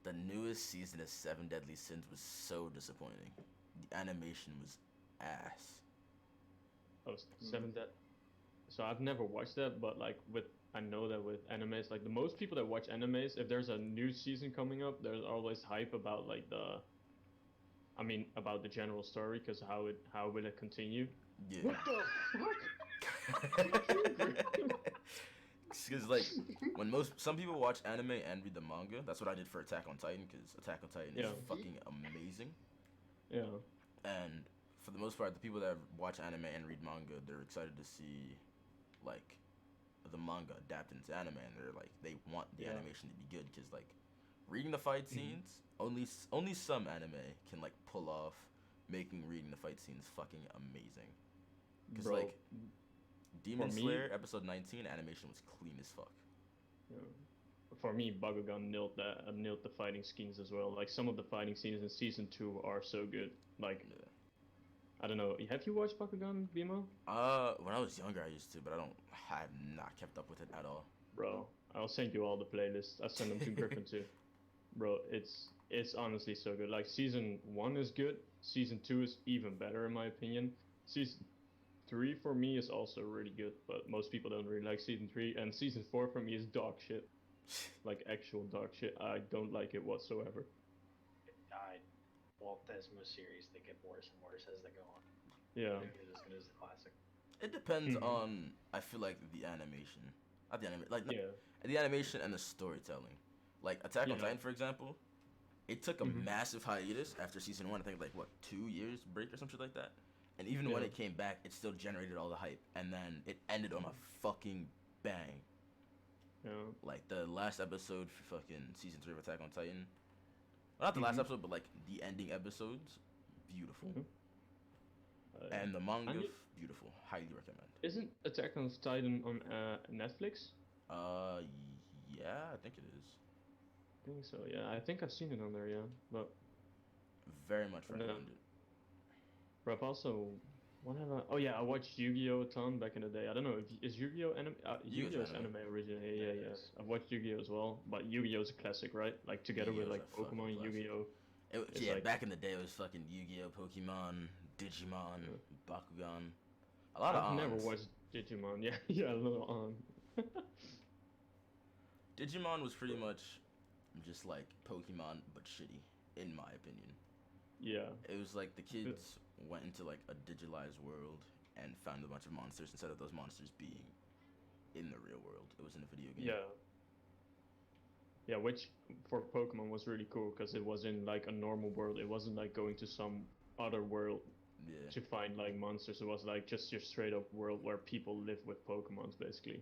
the newest season of Seven Deadly Sins was so disappointing. The animation was ass. Oh, Seven that. So I've never watched that, but like I know that with animes, like the most people that watch animes, if there's a new season coming up, there's always hype about like about the general story, because how will it continue? Yeah. What the fuck? Because like when some people watch anime and read the manga, that's what I did for Attack on Titan, because Attack on Titan is Yeah. fucking amazing. Yeah. And for the most part, the people that watch anime and read manga, they're excited to see like the manga adapted into anime, and they want the Yeah. animation to be good, because like reading the fight scenes, only some anime can like pull off making reading the fight scenes fucking amazing. Because Bro, like Demon for me- Slayer episode 19 animation was clean as fuck. yeah. For me, Bakugan nailed that. Nailed the fighting scenes as well. Like some of the fighting scenes in season 2 are so good. Like Yeah. I don't know. Have you watched Bakugan, Bimo? When I was younger, I used to, but I have not kept up with it at all. Bro, I'll send you all the playlists. I send them to Griffin too. Bro, it's honestly so good. Like season 1 is good. Season 2 is even better in my opinion. Season 3 for me is also really good, but most people don't really like season 3. And season 4 for me is dog shit. Like actual dog shit. I don't like it whatsoever. Walt Desmo series, they get worse and worse as they go on. Yeah. They get as good as the classic. It depends Mhm. on, I feel like, the animation. Not the animation, like Yeah. the animation and the storytelling. Like Attack on Yeah. Titan, for example, it took a Mhm. massive hiatus after season 1. I think like what 2 years break or some shit like that. And even when Yeah. it came back, it still generated all the hype, and then it ended on a fucking bang. Yeah. Like the last episode for fucking season 3 of Attack on Titan. Well, not the last Mhm. episode, but like the ending episodes, beautiful. Mhm. And the manga, I mean- beautiful. Highly recommend. Isn't Attack on Titan on Netflix? Uh, yeah, I think it is. I think so. Yeah, I think I've seen it on there. Yeah, but Very much and recommend it. bro, I've also what have I? Oh yeah, I watched Yu-Gi-Oh a ton back in the day. I don't know if is Yu-Gi-Oh anime. Yu-Gi-Oh's Yu-Gi-Oh's anime. anime originally. Yeah, Yeah, yeah. it is. I've watched Yu-Gi-Oh as well, but Yu-Gi-Oh's a classic, right? Like together with Yu-Gi-Oh's like a fucking Pokemon, classic. Yu-Gi-Oh. It's Yeah, like back in the day, it was fucking Yu-Gi-Oh, Pokemon, Digimon, yeah. Bakugan. A lot of I've never ons. watched Digimon. Yeah, yeah, a little on. Digimon was pretty much just like Pokemon, but shitty, in my opinion. Yeah. It was like the kids went into like a digitalized world and found a bunch of monsters instead of those monsters being in the real world. It was in a video game. Yeah. Yeah, which for Pokemon was really cool because it was in like a normal world. It wasn't like going to some other world Yeah. to find like monsters. It was like just your straight up world where people live with Pokemons basically.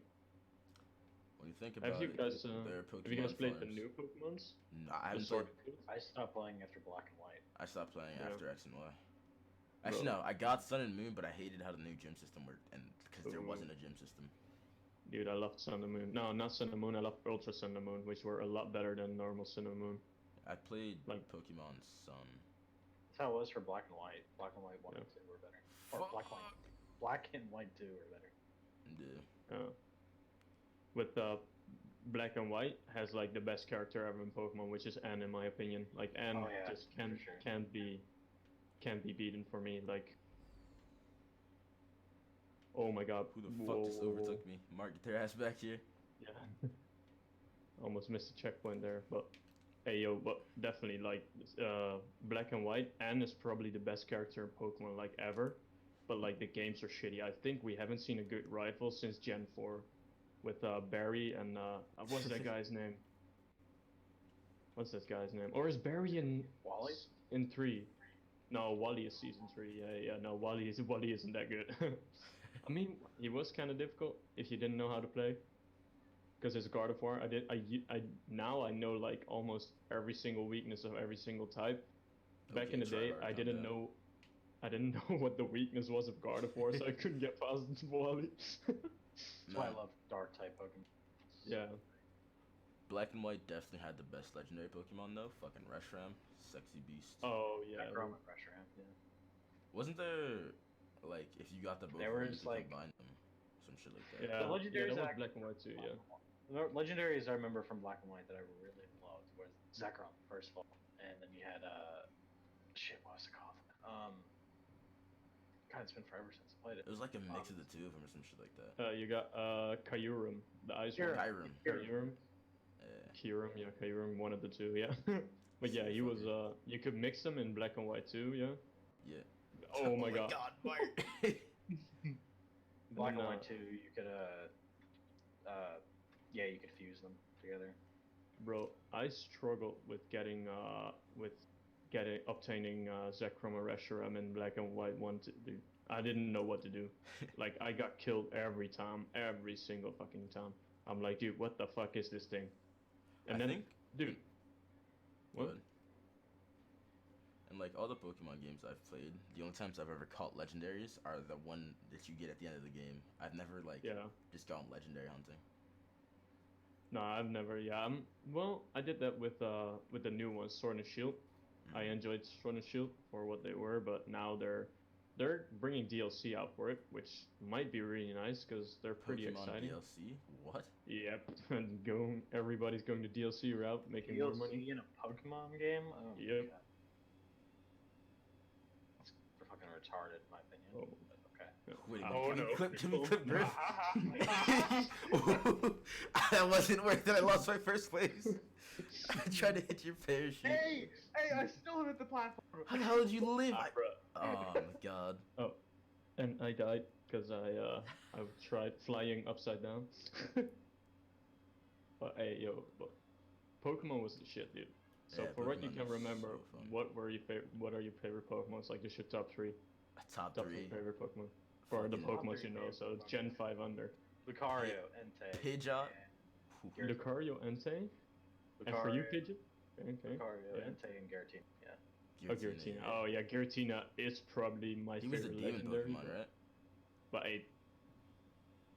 When you think about Have you it, guys there are have you guys Pokemon played the farms. new Pokemons? No, I The haven't Sword played. and Shield? I stopped playing after Black and White. I stopped playing Yeah. after X and Y. Actually, Bro. no, I got Sun and Moon, but I hated how the new gym system worked, and because there Ooh. wasn't a gym system. Dude, I loved Sun and Moon. No, not Sun and Moon. I loved Ultra Sun and Moon, which were a lot better than normal Sun and Moon. I played Like- Pokemon Sun. That's how it was for Black and White. Black and White 1 and Yeah. 2 were better. Or Black and White 2 were better. Yeah. With Black and White has like the best character ever in Pokemon, which is Anne, in my opinion. Like Anne Oh, yeah, just for sure. can't be beaten for me. Like, oh my god, Who the fuck just overtook me? Mark, get their ass back here. Yeah, almost missed a checkpoint there, but hey yo, but definitely like Black and White. Anne is probably the best character in Pokemon like ever, but like the games are shitty. I think we haven't seen a good rival since Gen 4, with Barry and what's that guy's name? What's that guy's name? Or is Barry in Wally? in 3? No, Wally is season 3. Yeah, no, Wally isn't that good. I mean, he was kind of difficult if you didn't know how to play. Because it's Gardevoir, now I know like almost every single weakness of every single type. Back Okay, in the day, tryhard, I calm didn't down. know what the weakness was of Gardevoir, so I couldn't get past Wally. That's why I Man, love Dark type Pokemon. Yeah, Black and White definitely had the best legendary Pokemon though. Fucking Reshiram, sexy beast. oh yeah. Necrom and Reshiram, yeah. Wasn't there like if you got the both They of were them, you just, could like- combine them, some shit like that. Yeah, The legendaries that was act- Black and White too, yeah. The legendaries I remember from Black and White that I really loved was Zekrom, first of all. And then you had, shit, what was it called? God, it's been forever since I played it. It was like a mix of the two of them or some shit like that. You got Kyurem, the ice Kyurem. one. Kyurem. Kyurem. Yeah. Kyurem, one of the two, yeah. But yeah, he was you could mix them in Black and White too, yeah. Yeah. Oh my god. Mark. Black and No. White 2, you could, yeah, you could fuse them together. Bro, I struggled with obtaining Zekrom or Reshiram in Black and White 1 to do. I didn't know what to do. Like I got killed every time, every single fucking time. I'm like, dude, what the fuck is this thing? And I then, think, dude, what? Good. And like all the Pokemon games I've played, the only times I've ever caught legendaries are the one that you get at the end of the game. I've never like Yeah. just gone legendary hunting. No, I've never. Yeah, well, I did that with the new ones, Sword and Shield. I enjoyed Sword and Shield for what they were, but now they're bringing DLC out for it, which might be really nice because they're pretty Pokemon exciting. DLC? What? Yep, and everybody's going to DLC route, making more money. DLC in a Pokemon game? Oh my Yep. god. They're fucking retarded, in my opinion. Oh. But okay. Wait a Oh, minute. no. Can we clip Griff? That wasn't worth it. I lost my first place. I tried to hit your parachute. Hey, I still hit the platform. How the hell did you live? Ah, bruh. Oh my god. And I died because I tried flying upside down. But hey, yo, but Pokemon was the shit, dude. So Yeah, for what you Pokemon can is remember, so fun. what are your favorite Pokemon? Like just your top 3, Top top 3. 3 favorite Pokemon for the Fucking Pokemon you know. So it's Gen 5 under. Lucario, Entei. Pidgeot. and Gyarados. Lucario, Entei, and for you, Pidgeot. Okay. Lucario, Yeah. Entei, and Giratina. Yeah. Oh, Giratina. Oh yeah, Giratina is probably my He was a favorite demon legendary. Pokemon, right? But hey,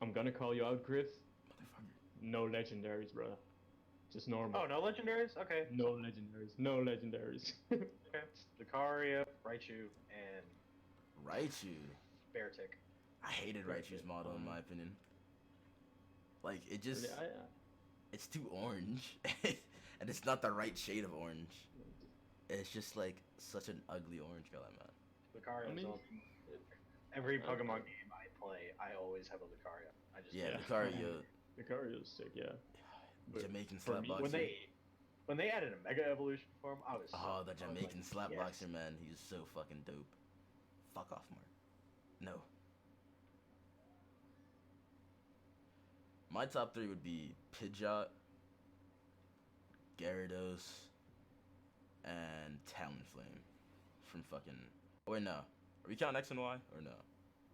I'm gonna call you out, Griff. Motherfucker. no legendaries, bro. Just normal. Oh, no legendaries? Okay. No legendaries. No legendaries. Okay. Lucario, Raichu, and Raichu. Beartick. I hated Raichu's model in my opinion. Like it just, it's too orange, and it's not the right shade of orange. It's just like such an ugly orange color, man. Lucario's I mean, every Pokemon game I play, I always have a Lucario. I just Lucario. Lucario's sick, yeah. But Jamaican for me, slapboxer. when they added a Mega Evolution form, I was The Jamaican slapboxer, yes. man, he's so fucking dope. Fuck off, Mark. No. My top 3 would be Pidgeot, Gyarados, and Talonflame from fucking. Oh wait, no. Are we counting X and Y or no?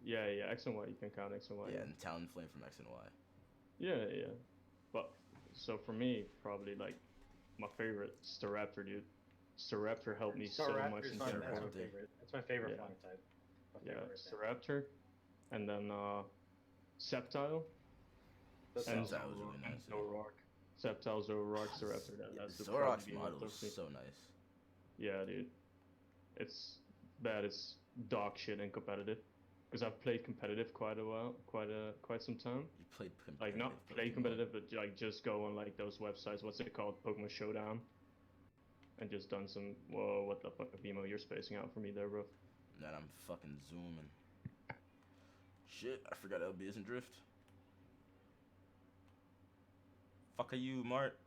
Yeah, X and Y. You can count X and Y. Yeah, and Talonflame from X and Y. Yeah. But so for me, probably like my favorite Staraptor, dude. Staraptor helped me so much in that's general. my favorite. That's my favorite flying type. Staraptor, and then Sceptile. And Sceptile was really nice. Zoroark. Sceptile, Zoroark, Staraptor. That's Zoroark's model is so nice. Yeah, dude. It's bad. It's dog shit in competitive. Because I've played competitive quite some time. You played competitive? Like not play competitive, but like just go on like those websites. What's it called? Pokemon Showdown. And just done some. Whoa, what the fuck, BMO? You're spacing out for me there, bro. Man, I'm fucking zooming. Shit, I forgot LB isn't drift. Fuck are you, Mart?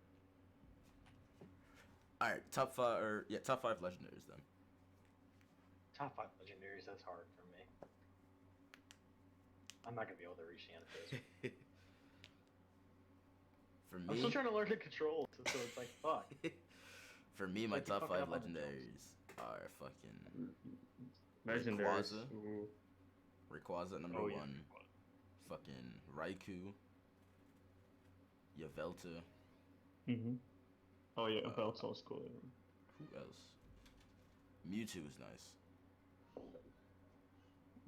Alright, top 5 legendaries then. Top 5 legendaries, that's hard for me. I'm not gonna be able to reach the end of this. For me, I'm still trying to learn to control, so it's like, fuck. For me, my top 5 legendaries are fucking Legendaries. Rayquaza number 1. Fucking Raikou. Yveltal. Oh yeah, Yveltal's cool. Who else? Mewtwo is nice.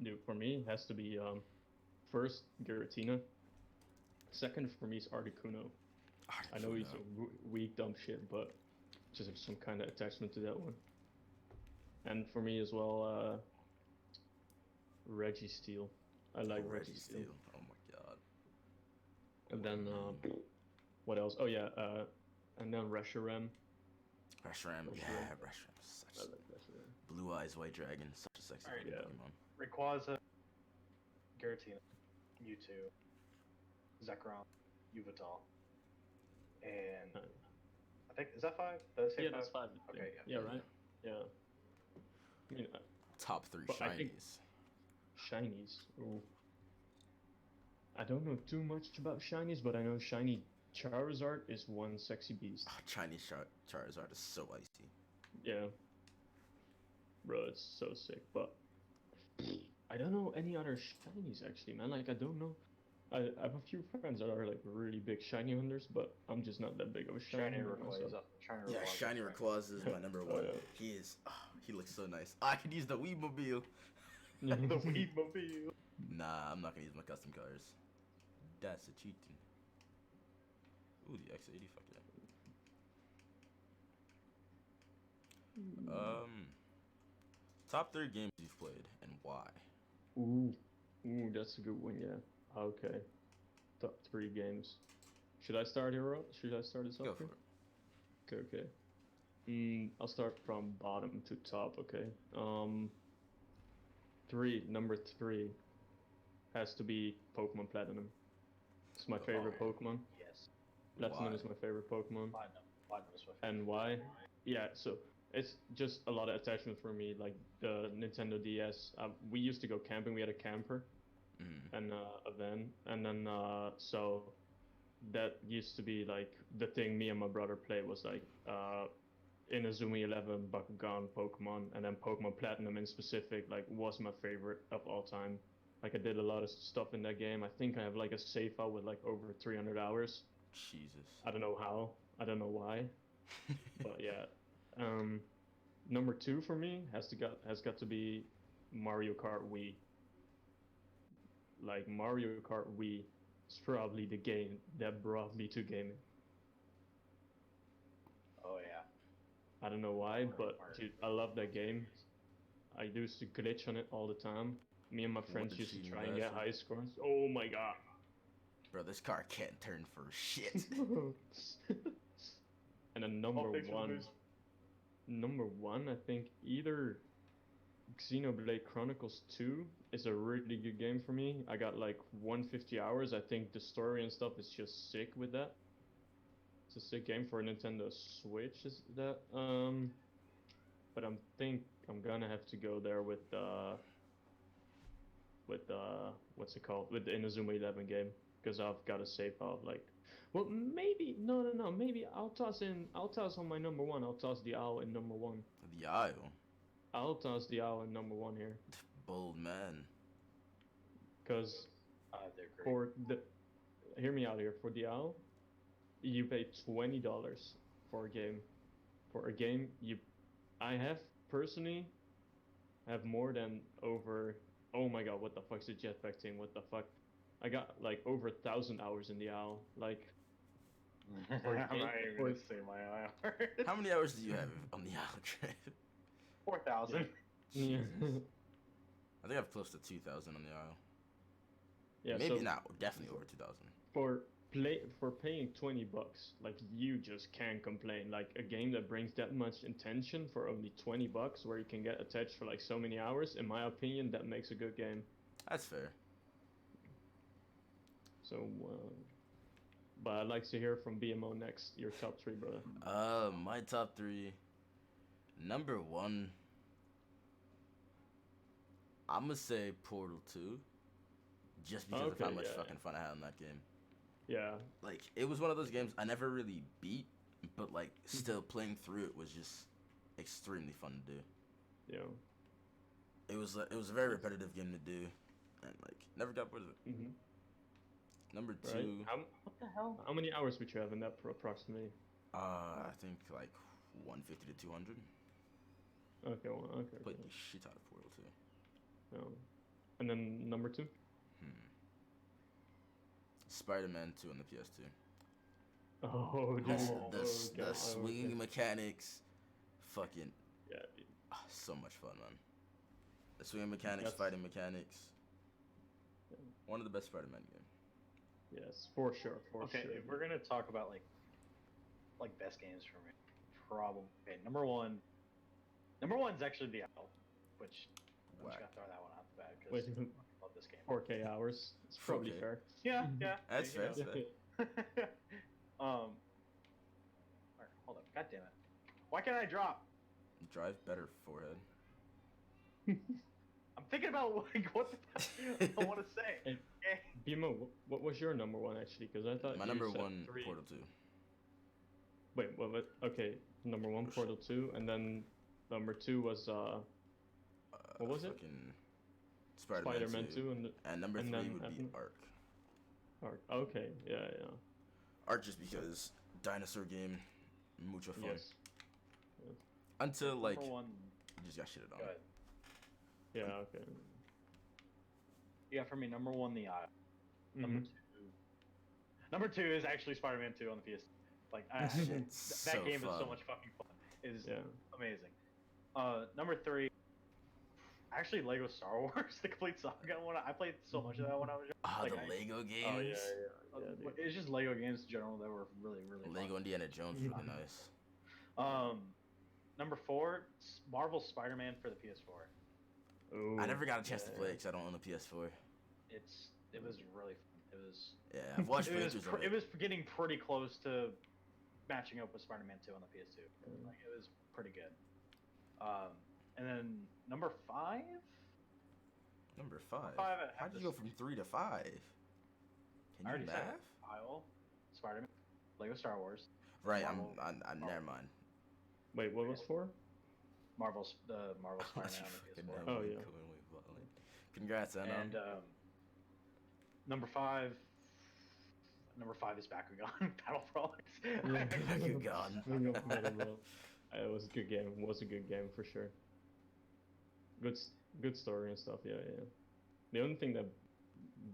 Dude, for me, it has to be first Giratina. Second for me is Articuno. I know he's a weak, dumb shit, but just have some kind of attachment to that one. And for me as well, Registeel. I like Registeel. Oh my god. And then what else? Oh yeah, and then Reshiram. Reshiram, yeah, Reshiram. I like Reshiram. Blue Eyes White Dragon, such a sexy Pokemon. Rayquaza, Giratina, Mewtwo, Zekrom, Yveltal, and I think is that 5? Did I say 5? That's 5. Okay, yeah, right. Yeah. I mean, top 3 shinies. Shinies. Ooh. I don't know too much about shinies, but I know shiny Charizard is one sexy beast. Chinese Charizard is so icy. Yeah. Bro, it's so sick, but I don't know any other shinies actually, man. Like, I don't know. I have a few friends that are like really big shiny hunters, but I'm just not that big of a shiny hunter myself. Yeah, shiny Rayquaza is my number 1. He is. Oh, he looks so nice. I could use the Weebmobile. The Weebmobile. Nah, I'm not gonna use my custom colors. That's a cheating. Ooh, the X80, fuck yeah. Top 3 games you've played and why? Ooh, that's a good one, yeah. Okay. Top 3 games. Should I start here, Rob? Should I start this off? Go for it. Okay. I'll start from bottom to top, okay? Number 3 has to be Pokemon Platinum. It's my favorite Pokemon. Yes. Platinum is my favorite Pokemon. Platinum is my favorite. And why? Yeah, so it's just a lot of attachment for me, like the Nintendo DS. We used to go camping. We had a camper and a van, and then so that used to be like the thing me and my brother played was like Inazuma 11, Bakugan, Pokemon, and then Pokemon Platinum in specific like was my favorite of all time. Like I did a lot of stuff in that game. I think I have like a save file with like over 300 hours. Jesus. I don't know how. I don't know why. But yeah. Number 2 for me has got to be Mario Kart Wii. Like Mario Kart Wii It's probably the game that brought me to gaming. Oh yeah. I don't know why, but dude, I love that game. I used to glitch on it all the time. Me and my friends used to try and get high scores. Oh my god. Bro, this car can't turn for shit. And then number one, I think either Xenoblade Chronicles 2 is a really good game for me. I got like 150 hours. I think the story and stuff is just sick with that. It's a sick game for Nintendo Switch, is that? But I'm gonna have to go there with what's it called? With the Inazuma 11 game, because I've got a save file like. Well, maybe no. Maybe I'll toss on my number one. I'll toss the owl in number one. The owl. I'll toss the owl in number one here. Bold man. Because they're great. Hear me out here. For the owl, you pay $20 for a game. For a game I have personally have more than over. Oh my god! What the fuck's the jetpack thing? What the fuck? I got like over 1,000 hours in the owl. Like. I'm not even gonna say my hours. How many hours do you have on the owl trip? 4,000. Yeah. I think I have close to 2,000 on the owl. Yeah. Maybe so not. Definitely over 2,000. For paying $20, like you just can't complain. Like a game that brings that much attention for only $20, where you can get attached for like so many hours. In my opinion, that makes a good game. That's fair. So, but I'd like to hear from BMO next. Your top three, brother. My top three. Number one, I'm gonna say Portal 2. Just because of how much fucking fun I had in that game. Yeah. Like, it was one of those games I never really beat, but like, still playing through it was just extremely fun to do. Yeah. It was a very repetitive game to do, and like, never got bored of it. Mm-hmm. Number two. Right. What the hell? How many hours would you have in that approximately? I think like 150 to 200. Okay, well, okay. Played the shit out of Portal 2. No. And then number two? Spider-Man 2 on the PS2. Oh, dude. The swinging mechanics, fucking, yeah, dude. So much fun, man. The swinging mechanics, fighting mechanics. Yeah. One of the best Spider-Man games. Yes, for sure. Okay, if we're gonna talk about like best games for me, probably number one's actually the Owl, which I'm just gonna throw that one out the bat because I love this game. 4K hours. It's probably fair. Yeah. That's fair. That's fair. Alright, hold up. God damn it. Why can't I drop? Drive better, forehead. I'm thinking about like, what the fuck I want to say. Hey, BMO, what was your number one actually? Because I thought my number one, Portal 2. Wait, what? Okay, number one, Portal 2, and then number two was what was it? Spider-Man 2, and number three would be Arc. Arc. Okay, yeah. Arc just because dinosaur game, mucho fun. Yes. Until like, number one, you just got shitted on. Good. Yeah. Okay. Yeah, for me, number one, the Eye. Mm-hmm. Number two is actually Spider-Man 2 on the PS. Like that game is so much fucking fun. It is amazing. Number three, actually Lego Star Wars: The Complete Saga. I played so much of that when I was young. The Lego games. Oh yeah. It's just Lego games in general that were really Lego fun. Indiana Jones really nice. Number four, Marvel Spider-Man for the PS4. Ooh, I never got a chance to play it because I don't own a PS4. It was really fun. It was. Yeah, I've watched pictures of it. It was getting pretty close to matching up with Spider-Man 2 on the PS2. Like it was pretty good. And then number five. Number five. How did you go from 3 to 5? Can you math? Isle, Spider-Man, Lego Star Wars. Right. I'm never mind. Wait, what was 4? Marvel Spider-Man on the PS4. Oh yeah. Congrats, Anna. And number five is Bakugan Battle Frolics. Bakugan. It was a good game. It was a good game for sure. Good story and stuff. Yeah. The only thing that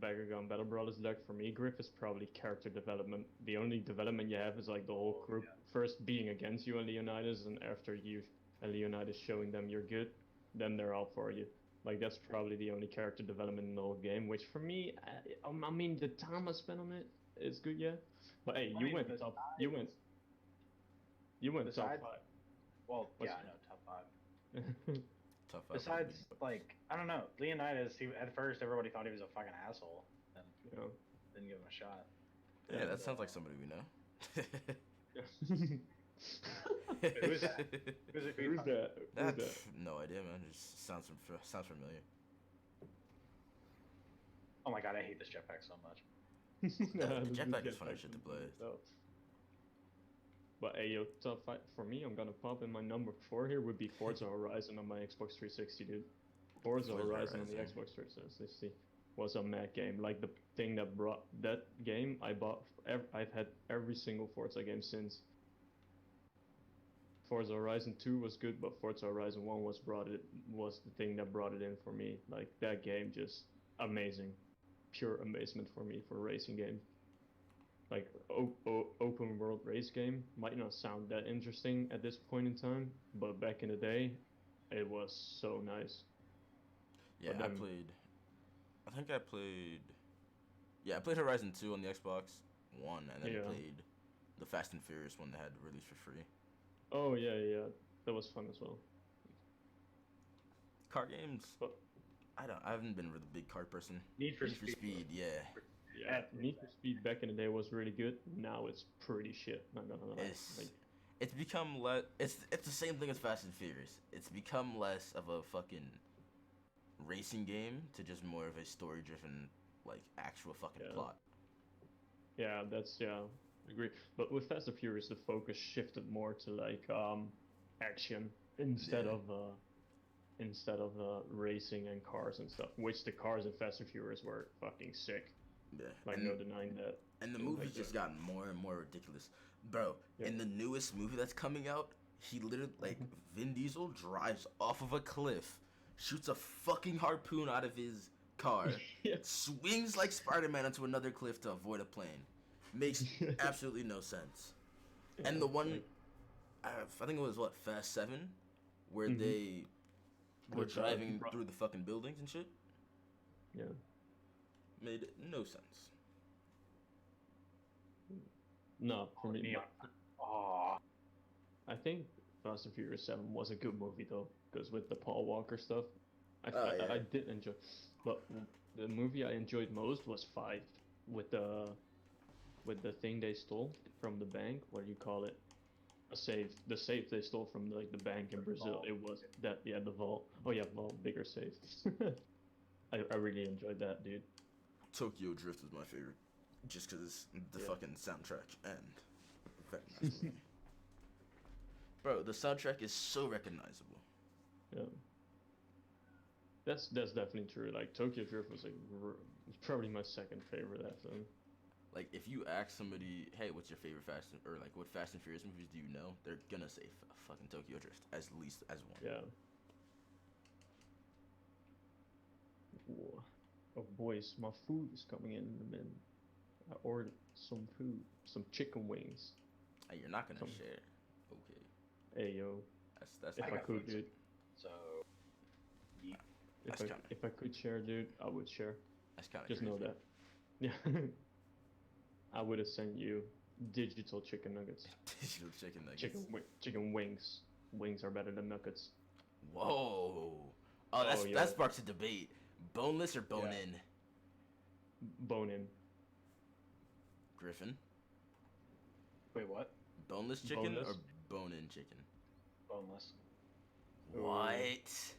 Bakugan Battle Brothers deck, for me, Griff is probably character development. The only development you have is like the whole group first being against you and Leonidas, and after you and Leonidas showing them you're good, then they're all for you. Like that's probably the only character development in the whole game. Which for me, I mean, the time I spent on it is good, yeah. But hey, you went top. You went top 5. Well, What's yeah, I know, top 5. Top 5. Besides, like, I don't know, Leonidas. At first, everybody thought he was a fucking asshole, and didn't give him a shot. Yeah, that sounds like somebody we know. Who's that? Who's that? No idea, man. It just sounds familiar. Oh my god, I hate this jetpack so much. The jetpack is funny shit to play. But hey, yo, top 5 for me. I'm gonna pop in my number 4 here would be Forza Horizon on my Xbox 360, dude. Forza Horizon on the Xbox 360 was a mad game. Like the thing that brought that game, I bought. I've had every single Forza game since. Forza Horizon 2 was good, but Forza Horizon 1 was the thing that brought it in for me. Like that game, just amazing, pure amazement for me for a racing game. Like open world race game might not sound that interesting at this point in time, but back in the day, it was so nice. Yeah, I played Horizon 2 on the Xbox One, and then played the Fast and Furious one that had released for free. Oh yeah, that was fun as well. Car games, I haven't been a really big car person. Need for Speed, yeah. Yeah, Need for Speed back in the day was really good. Now it's pretty shit. Not gonna lie. It's become less. It's the same thing as Fast and Furious. It's become less of a fucking racing game to just more of a story-driven, like actual fucking plot. Yeah, I agree. But with Fast and Furious, the focus shifted more to like action instead of racing and cars and stuff. Which the cars in Fast and Furious were fucking sick. Yeah. Like no denying that. And the movie's just gotten more and more ridiculous. Bro, in the newest movie that's coming out, he literally, like, Vin Diesel drives off of a cliff, shoots a fucking harpoon out of his car, swings like Spider-Man onto another cliff to avoid a plane. Makes absolutely no sense. And the one, I think it was, Fast 7? Where they were driving through the fucking buildings and shit? Yeah. Made no sense. No, for me. I think Fast and Furious 7 was a good movie though, because with the Paul Walker stuff, I did enjoy. But the movie I enjoyed most was 5, with the thing they stole from the bank. What do you call it? A safe. The safe they stole from like the bank in Brazil. It was that. Yeah, the vault. Oh yeah, vault. Bigger safe. I really enjoyed that, dude. Tokyo Drift was my favorite, just because the fucking soundtrack and very nice movie. Bro, the soundtrack is so recognizable. Yeah, that's definitely true. Like Tokyo Drift was like probably my second favorite after them. Like if you ask somebody, hey, what's your favorite what Fast and Furious movies do you know? They're gonna say fucking Tokyo Drift as least as one. Yeah. Whoa. Oh boys, my food is coming in a minute. I ordered some food, some chicken wings. Hey, you're not gonna share. Okay. Hey yo. That's if I could, dude. So. Yeah. If I could share, dude, I would share. That's kind of just crazy. know that. Yeah. I would have sent you digital chicken nuggets. Digital chicken nuggets. Chicken wings. Wings are better than nuggets. Whoa. Oh, that sparks a debate. Boneless or bone-in? Bone-in. Griffin? Wait, what? Boneless chicken or bone-in chicken? Boneless. What?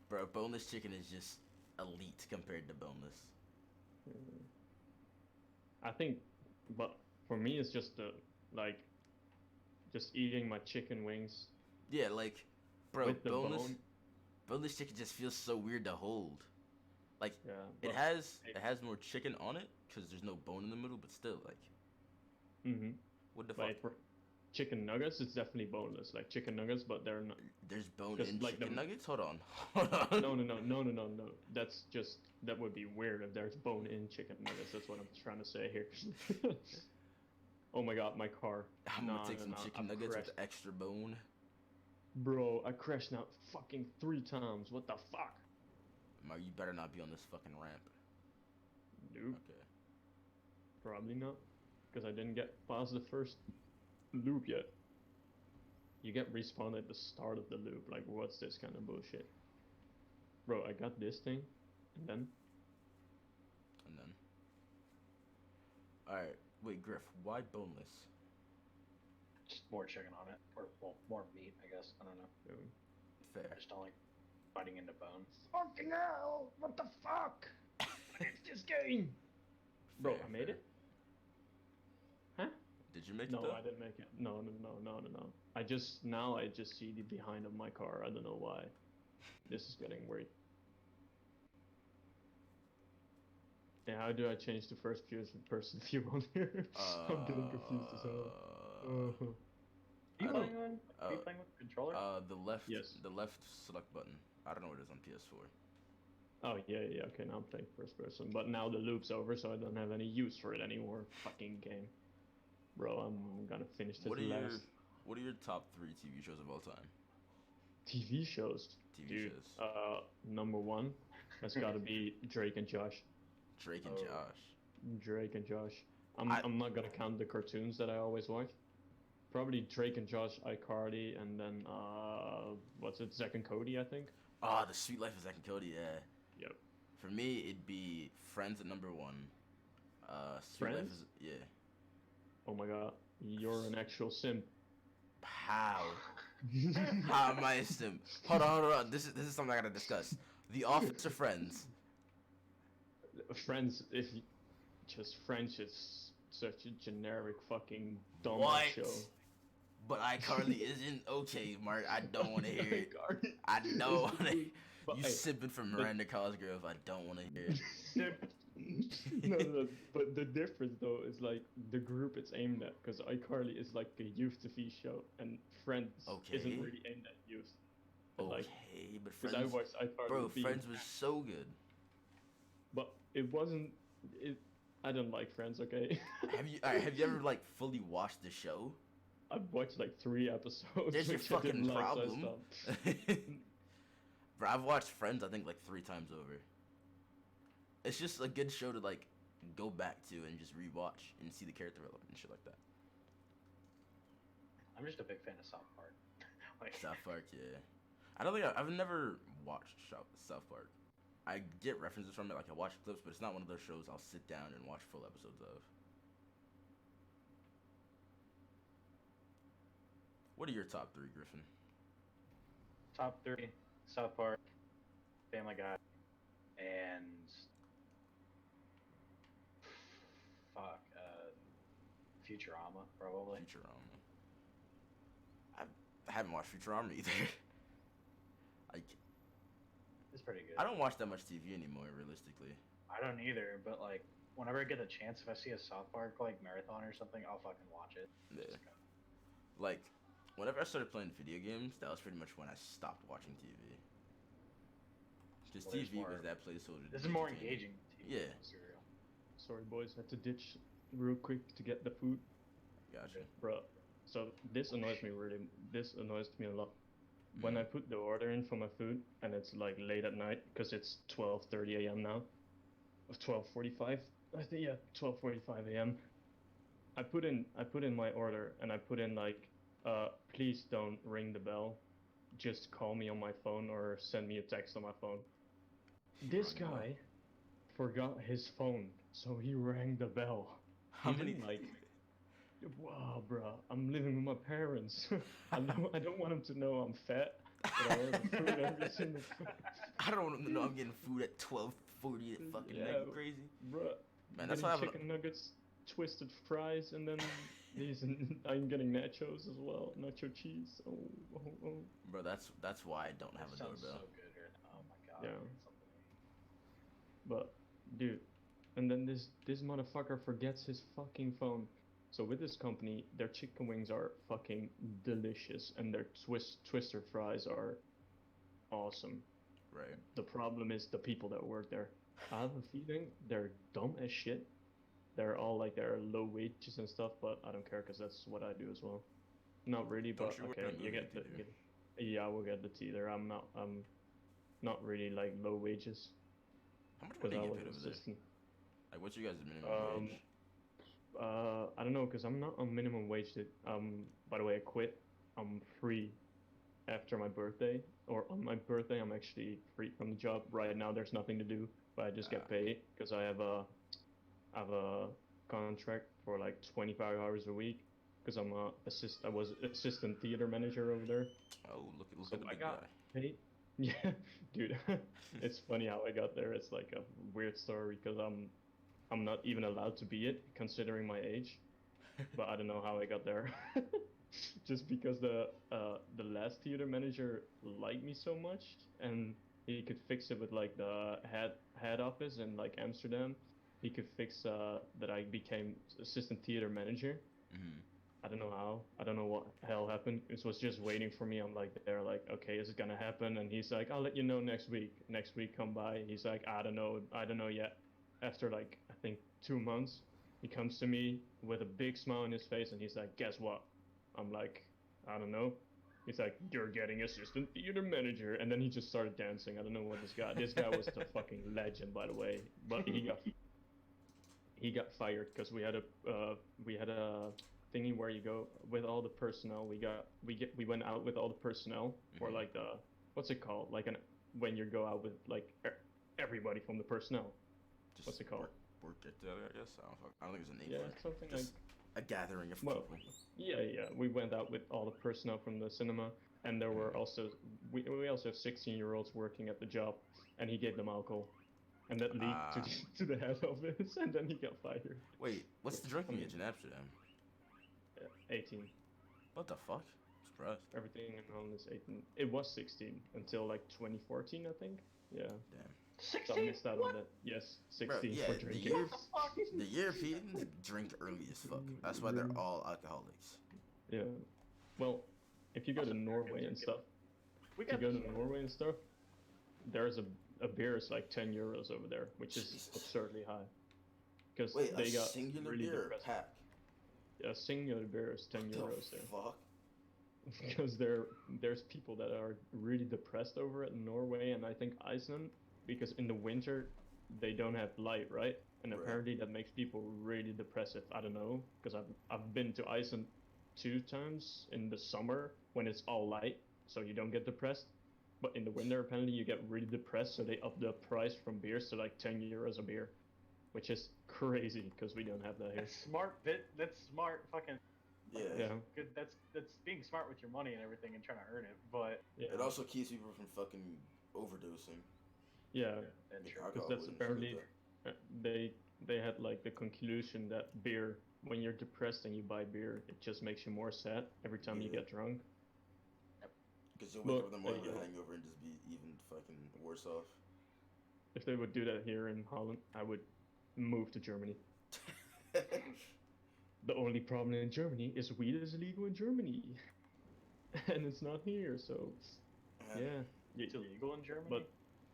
Bro, boneless chicken is just elite compared to boneless. I think, but for me it's just just eating my chicken wings. Yeah, like, bro, with the boneless chicken just feels so weird to hold. Like, it has more chicken on it because there's no bone in the middle, but still, like, what the fuck? chicken nuggets, it's definitely boneless, like chicken nuggets, but they're not. There's bone Just in like chicken the- nuggets? Hold on. Hold on. No. That's just that would be weird if there's bone in chicken nuggets. That's what I'm trying to say here. Oh my god, my car. I'm gonna take some I've chicken nuggets crashed. with extra bone. Bro, I crashed now fucking 3 times. What the fuck? Mark, you better not be on this fucking ramp. Nope, Okay. probably not. Because I didn't get past the first loop yet. You get respawned at the start of the loop. Like, what's this kind of bullshit? Bro, I got this thing, and then? And then. Alright, wait, Griff, why boneless? Just more chicken on it, or well, more meat, I guess. I don't know. Fair. I just don't like biting into bone. Fucking hell! What the fuck? It's this game! Bro, Fair, I made fair. it? Huh? Did you make No, it though? I didn't make it. No. I just see the behind of my car. I don't know why. This is getting weird. Yeah, how do I change to first person view on here? I'm getting confused as hell. Are you I don't- playing on? Are you playing with the controller? Yes. The left select button. I don't know what it is on PS4. Oh yeah. Okay, now I'm playing first person, but now the loop's over, so I don't have any use for it anymore. Fucking game, bro. I'm gonna finish this What are your top 3 TV shows of all time? TV shows. TV Dude, shows. number 1, that's gotta be Drake and Josh. Drake and Oh. Josh. Drake and Josh. I'm not gonna count the cartoons that I always watch. Probably Drake and Josh, iCarly, and then what's it, Zack and Cody, I think. Ah, The Sweet Life of Zack and Cody, yeah. Yep. For me, it'd be Friends at number 1. Sweet Life Friends? is, yeah. Oh my god, you're an actual simp. How? How am I a simp? Hold on. This is something I gotta discuss. The Office or Friends? Friends, Friends is such a generic fucking dumb What? show. But iCarly isn't okay, Mark. I don't want to hear it. iCarly. I don't want to. But, You hey, simping for Miranda Cosgrove. I don't want to hear it. Simp. no, but the difference though is like the group it's aimed at, because iCarly is like a youth TV show, and Friends Okay. isn't really aimed at youth. But, like, Okay, but because I Friends, watched iCarly. bro, being- Friends was so good. But it wasn't. I don't like Friends. Okay. Have you ever like fully watched the show? I've watched like 3 episodes. There's your which I didn't fucking like, so I problem. stopped. Bro, I've watched Friends I think like 3 times over. It's just a good show to like go back to and just rewatch and see the character development and shit like that. I'm just a big fan of South Park. Like, South Park, yeah. I don't think I've never watched South Park. I get references from it, like I watch clips, but it's not one of those shows I'll sit down and watch full episodes of. What are your top 3, Griffin? top 3: South Park, Family Guy, and Futurama, probably. Futurama. I haven't watched Futurama either. It's pretty good. I don't watch that much TV anymore, realistically. I don't either, but like whenever I get a chance, if I see a South Park like marathon or something, I'll fucking watch it. Yeah. Just go. Like, whenever I started playing video games, that was pretty much when I stopped watching TV. Because Well, there's TV was more- that placeholder. This to is more entertain. engaging. TV Yeah. Serial. Sorry, boys. Had to ditch real quick to get the food, Gotcha. bro. So this annoys me really. This annoys me a lot. When I put the order in for my food and it's like late at night, because it's 12:30 a.m. now, or 12:45. I think, yeah, 12:45 a.m. I put in my order and I put in like, please don't ring the bell, just call me on my phone or send me a text on my phone. This rang the bell. guy forgot his phone, so he rang the bell. How He many? didn't, like, wow, bro, I'm living with my parents. I don't want him to know I'm fat. But I order food every single I don't want to know I'm getting food at 12:40 at fucking night. You crazy? Bro, Man, that's getting why I have chicken nuggets, twisted fries, and then I'm getting nachos as well, nacho cheese. Oh. Bro, that's why I don't have That a sounds doorbell. so good right now. Oh my god. Yeah. Something. But, dude, and then this motherfucker forgets his fucking phone. So with this company, their chicken wings are fucking delicious, and their twister fries are awesome. Right. The problem is the people that work there. I have a feeling they're dumb as shit. They're all like they're low wages and stuff, but I don't care because that's what I do as well. Not really, Don't but you work okay, in a you movie get the theater? yeah, we'll get the tea there. I'm not really like low wages How much would because they I get was paid an over there? assistant. Like, what's your guys' minimum Um, wage? I don't know because I'm not on minimum wage. By the way, I quit. I'm free after my birthday, or on my birthday, I'm actually free from the job. Right now, there's nothing to do, but I just Ah. get paid because I have a contract for like 25 hours a week because I was assistant theater manager over there. Oh, look So at the I big got guy. paid. Yeah, dude, it's funny how I got there. It's like a weird story because I'm not even allowed to be it considering my age, but I don't know how I got there. Just because the last theater manager liked me so much and he could fix it with like the head office in like Amsterdam. He could fix that I became assistant theater manager. Mm-hmm. I don't know how. I don't know what hell happened. It was just waiting for me. I'm like there, like, okay, is it gonna happen? And he's like, I'll let you know next week. Next week come by. He's like, I don't know. I don't know yet. After like I think 2 months, he comes to me with a big smile on his face and he's like, guess what? I'm like, I don't know. He's like, you're getting assistant theater manager, and then he just started dancing. I don't know what this guy. This guy was the fucking legend, by the way. But he got fired because we had a thingy where you go with all the personnel. We went out with all the personnel for Mhm. like the what's it called? Like an when you go out with like everybody from the personnel. Just What's it called? Work get together, I guess. I don't think there's a name Yeah, for it. something like Just a gathering of well, people. yeah. We went out with all the personnel from the cinema, and there were Mhm. also we also have 16-year-olds working at the job, and he gave them alcohol, and that leaked to Ah. to the head office, and then he got fired. Wait, what's the Which I drinking mean, age in Amsterdam? 18. What the fuck? Surprised. Everything in Holland is 18. It was 16 until like 2014, I think. Yeah. Damn. So I 16? missed out on that. Yes, Bro, 16 yeah, for the drinking. the Europeans drink early as fuck. That's why they're all alcoholics. Yeah. Well, if you go to Norway and stuff, We if you got go this. to Norway and stuff, there's a beer is like 10 euros over there, which is Jesus. absurdly high. Because Wait, they a got singular really beer or depressed. pack? A singular beer is 10 The euros there. fuck? Because there's people that are really depressed over it in Norway and I think Iceland because in the winter they don't have light, right? And Right. apparently that makes people really depressive. I don't know because I've been to Iceland 2 times in the summer when it's all light, so you don't get depressed. But in the winter apparently you get really depressed, so they up the price from beers to like 10 euros a beer, which is crazy because we don't have that here. That's smart. That's smart. Fucking Yeah. Yeah. good. That's being smart with your money and everything and trying to earn it. But Yeah. It also keeps people from fucking overdosing. Yeah. and Like sure. Because alcohol that's wouldn't apparently that. they had like the conclusion that beer when you're depressed and you buy beer it just makes you more sad every time you Yeah. get drunk. Because you'll wake But up in the morning hey, with a hangover and just be even fucking worse off. if they would do that here in Holland I would move to Germany. The only problem in Germany is weed is illegal in Germany and it's not here, so yeah. It's illegal in Germany. But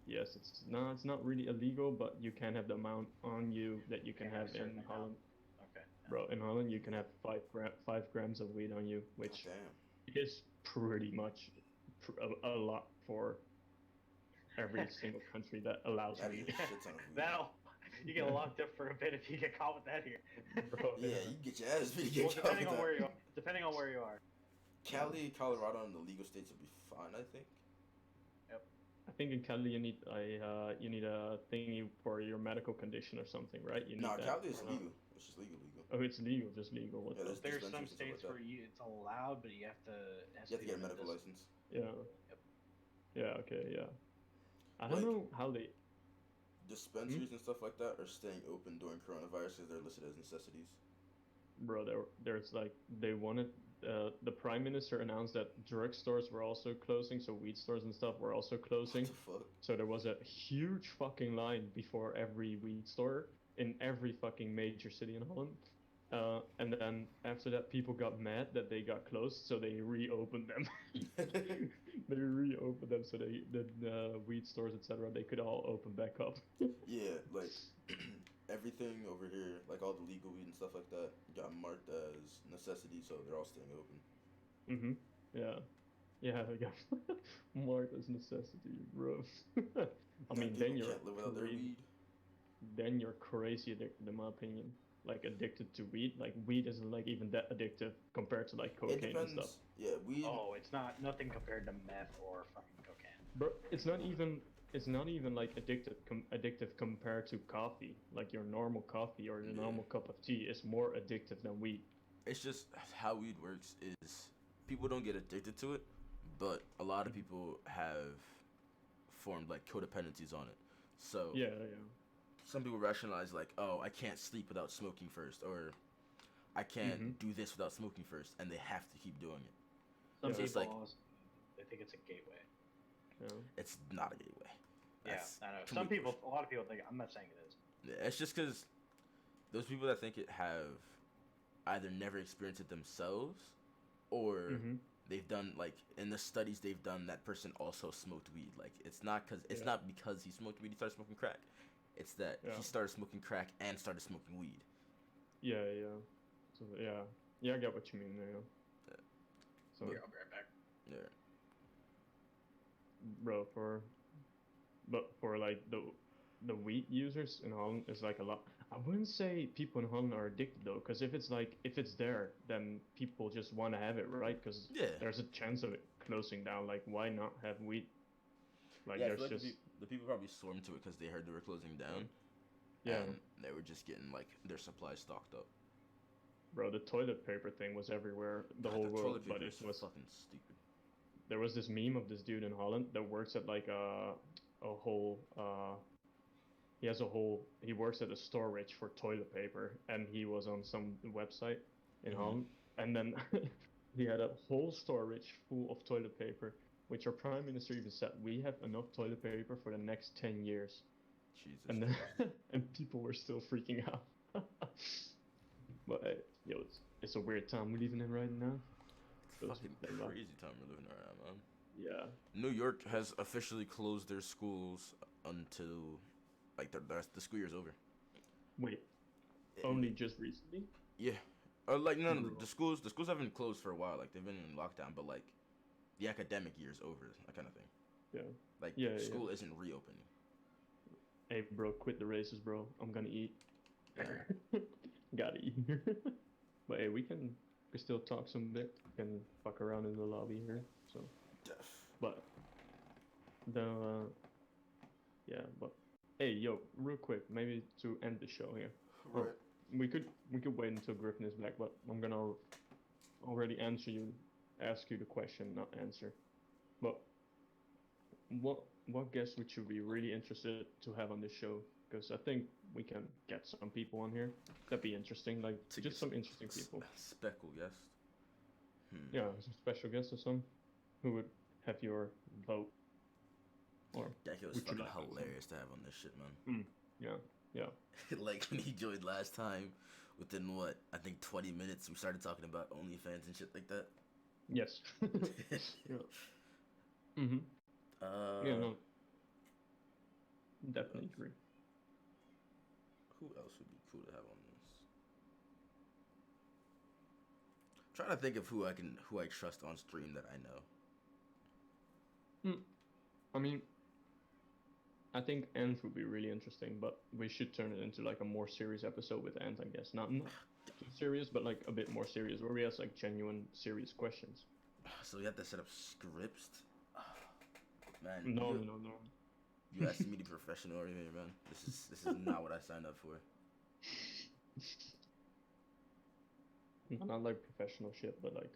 yes, it's not really illegal, but you can have the amount on you that you can Can't have have a certain in amount. Holland. Okay. Bro, in Holland you can have 5 grams of weed on you, which Damn. is pretty much a lot for every single country that allows That is weed. a shit ton of weed. That'll you get locked up for a bit if you get caught with that here. Bro, Yeah, you get your ass beat. Well, depending on where you are. Depending on where you are. Cali, Colorado, and the legal states will be fine, I think. I think in Cali you need a thingy for your medical condition or something, right? You need Nah, that, Cali is or not? legal. It's just legal. Oh, it's legal, just legal. What Yeah, the- there's There's some dispensaries and stuff states like where it's allowed, but you have to. It has You have to be get a under medical this. license. Yeah. Yep. Yeah. Okay. Yeah. I don't Like- know how they. Dispensaries and stuff like that are staying open during coronavirus because they're listed as necessities. Bro, there's like they wanted the prime minister announced that drugstores were also closing, so weed stores and stuff were also closing. What the fuck? So there was a huge fucking line before every weed store in every fucking major city in Holland. And then after that, people got mad that they got closed, so they reopened them. They reopened them so the weed stores, etc. They could all open back up. Yeah, like everything over here, like all the legal weed and stuff like that, got marked as necessity, so they're all staying open. Mhm. Yeah. Yeah. They got marked as necessity, bro. I Like mean, people can't live without their weed. then you're crazy addicted, in my opinion. Like addicted to weed. Like weed isn't like even that addictive compared to like It cocaine and stuff. depends. Yeah, weed. Oh, it's not nothing compared to meth or fucking cocaine. Bro, it's not even like addictive compared to coffee. Like your normal coffee or your Yeah. normal cup of tea is more addictive than weed. It's just how weed works is people don't get addicted to it, but a lot of people have formed like codependencies on it. So Yeah, yeah. some people rationalize like, oh, I can't sleep without smoking first, or I can't do this without smoking first, and they have to keep doing it. Some Yeah. So it's people, like also, they think it's a gateway. Yeah. it's not a gateway. Yeah, That's I know. too Some many people, push- a lot of people think. I'm not saying it is. Yeah, it's just because those people that think it have either never experienced it themselves, or they've done like in the studies they've done that person also smoked weed. Like it's not because he smoked weed he started smoking crack. It's that Yeah. he started smoking crack and started smoking weed. Yeah, yeah. So yeah, I get what you mean. Yeah. Yeah. So, Here, I'll be right back. Yeah. bro, for like the weed users in Holland is like a lot. I wouldn't say people in Holland are addicted though, because if it's there, then people just want to have it, right? Because Yeah. there's a chance of it closing down. Like, why not have weed? Like, Yeah, I there's feel like just the people probably swarmed to it because they heard they were closing down. yeah, And they were just getting like their supplies stocked up. bro. The toilet paper thing was everywhere, the whole The world, toilet but paper it is was fucking stupid. there was this meme of this dude in Holland that works at like a whole he works at a storage for toilet paper, and he was on some website in Holland, and then he had a whole storage full of toilet paper, which our prime minister even said we have enough toilet paper for the next 10 years, Jesus. and then and people were still freaking out. But yo, it's a weird time we're living in right now. Fucking crazy time we're living right now, man. Yeah. New York has officially closed their schools until like the school year's over. Wait, only just recently? Yeah. Like no, the schools haven't closed for a while. Like they've been in lockdown, but like the academic year's over, that kind of thing. Yeah. Like school isn't reopening. Hey, bro, quit the races, bro. I'm gonna eat. Yeah. Gotta eat. But hey, we can still talk some bit. We can fuck around in the lobby here. So, but yeah, but hey, yo, real quick, maybe to end the show here. Right. We could wait until Griffin is back, but I'm gonna already ask you the question, not answer. But what guests would you be really interested to have on this show? Because I think we can get some people on here. That'd be interesting, like just some interesting people. Speckle guest. Yeah, some special guests or some who would have your vote. Or that was fucking hilarious to have on this shit, man. Yeah. Like when he joined last time, within what I think 20 minutes, we started talking about OnlyFans and shit like that. Yes. Yeah. Yeah, no. Definitely agree. Who else would be cool to have on this? I'm trying to think of who I trust on stream that I know. I mean, I think Ant would be really interesting, but we should turn it into like a more serious episode with Ant, I guess. Not too serious, but like a bit more serious, where we ask like genuine, serious questions. So we have to set up scripts. Man, No. You asked me to be professional over here, man. This is not what I signed up for. Not like professional shit, but like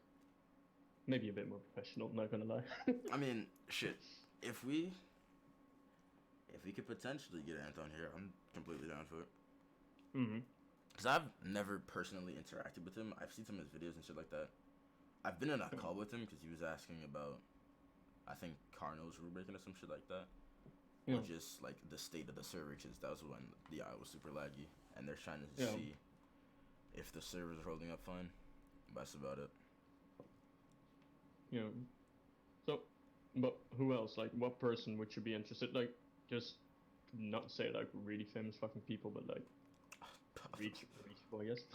maybe a bit more professional. Not gonna lie. I mean, shit. If we could potentially get Ant on here, I'm completely down for it. Because I've never personally interacted with him. I've seen some of his videos and shit like that. I've been in a call with him because he was asking about, I think, Carno's rubric or some shit like that. Yeah. Or just like the state of the server, because that was when the IO was super laggy, and they're trying to see if the servers are holding up fine. That's about it. Yeah. So, but who else? Like, what person would you be interested? Like, just not say like really famous fucking people, but like reachable, I guess.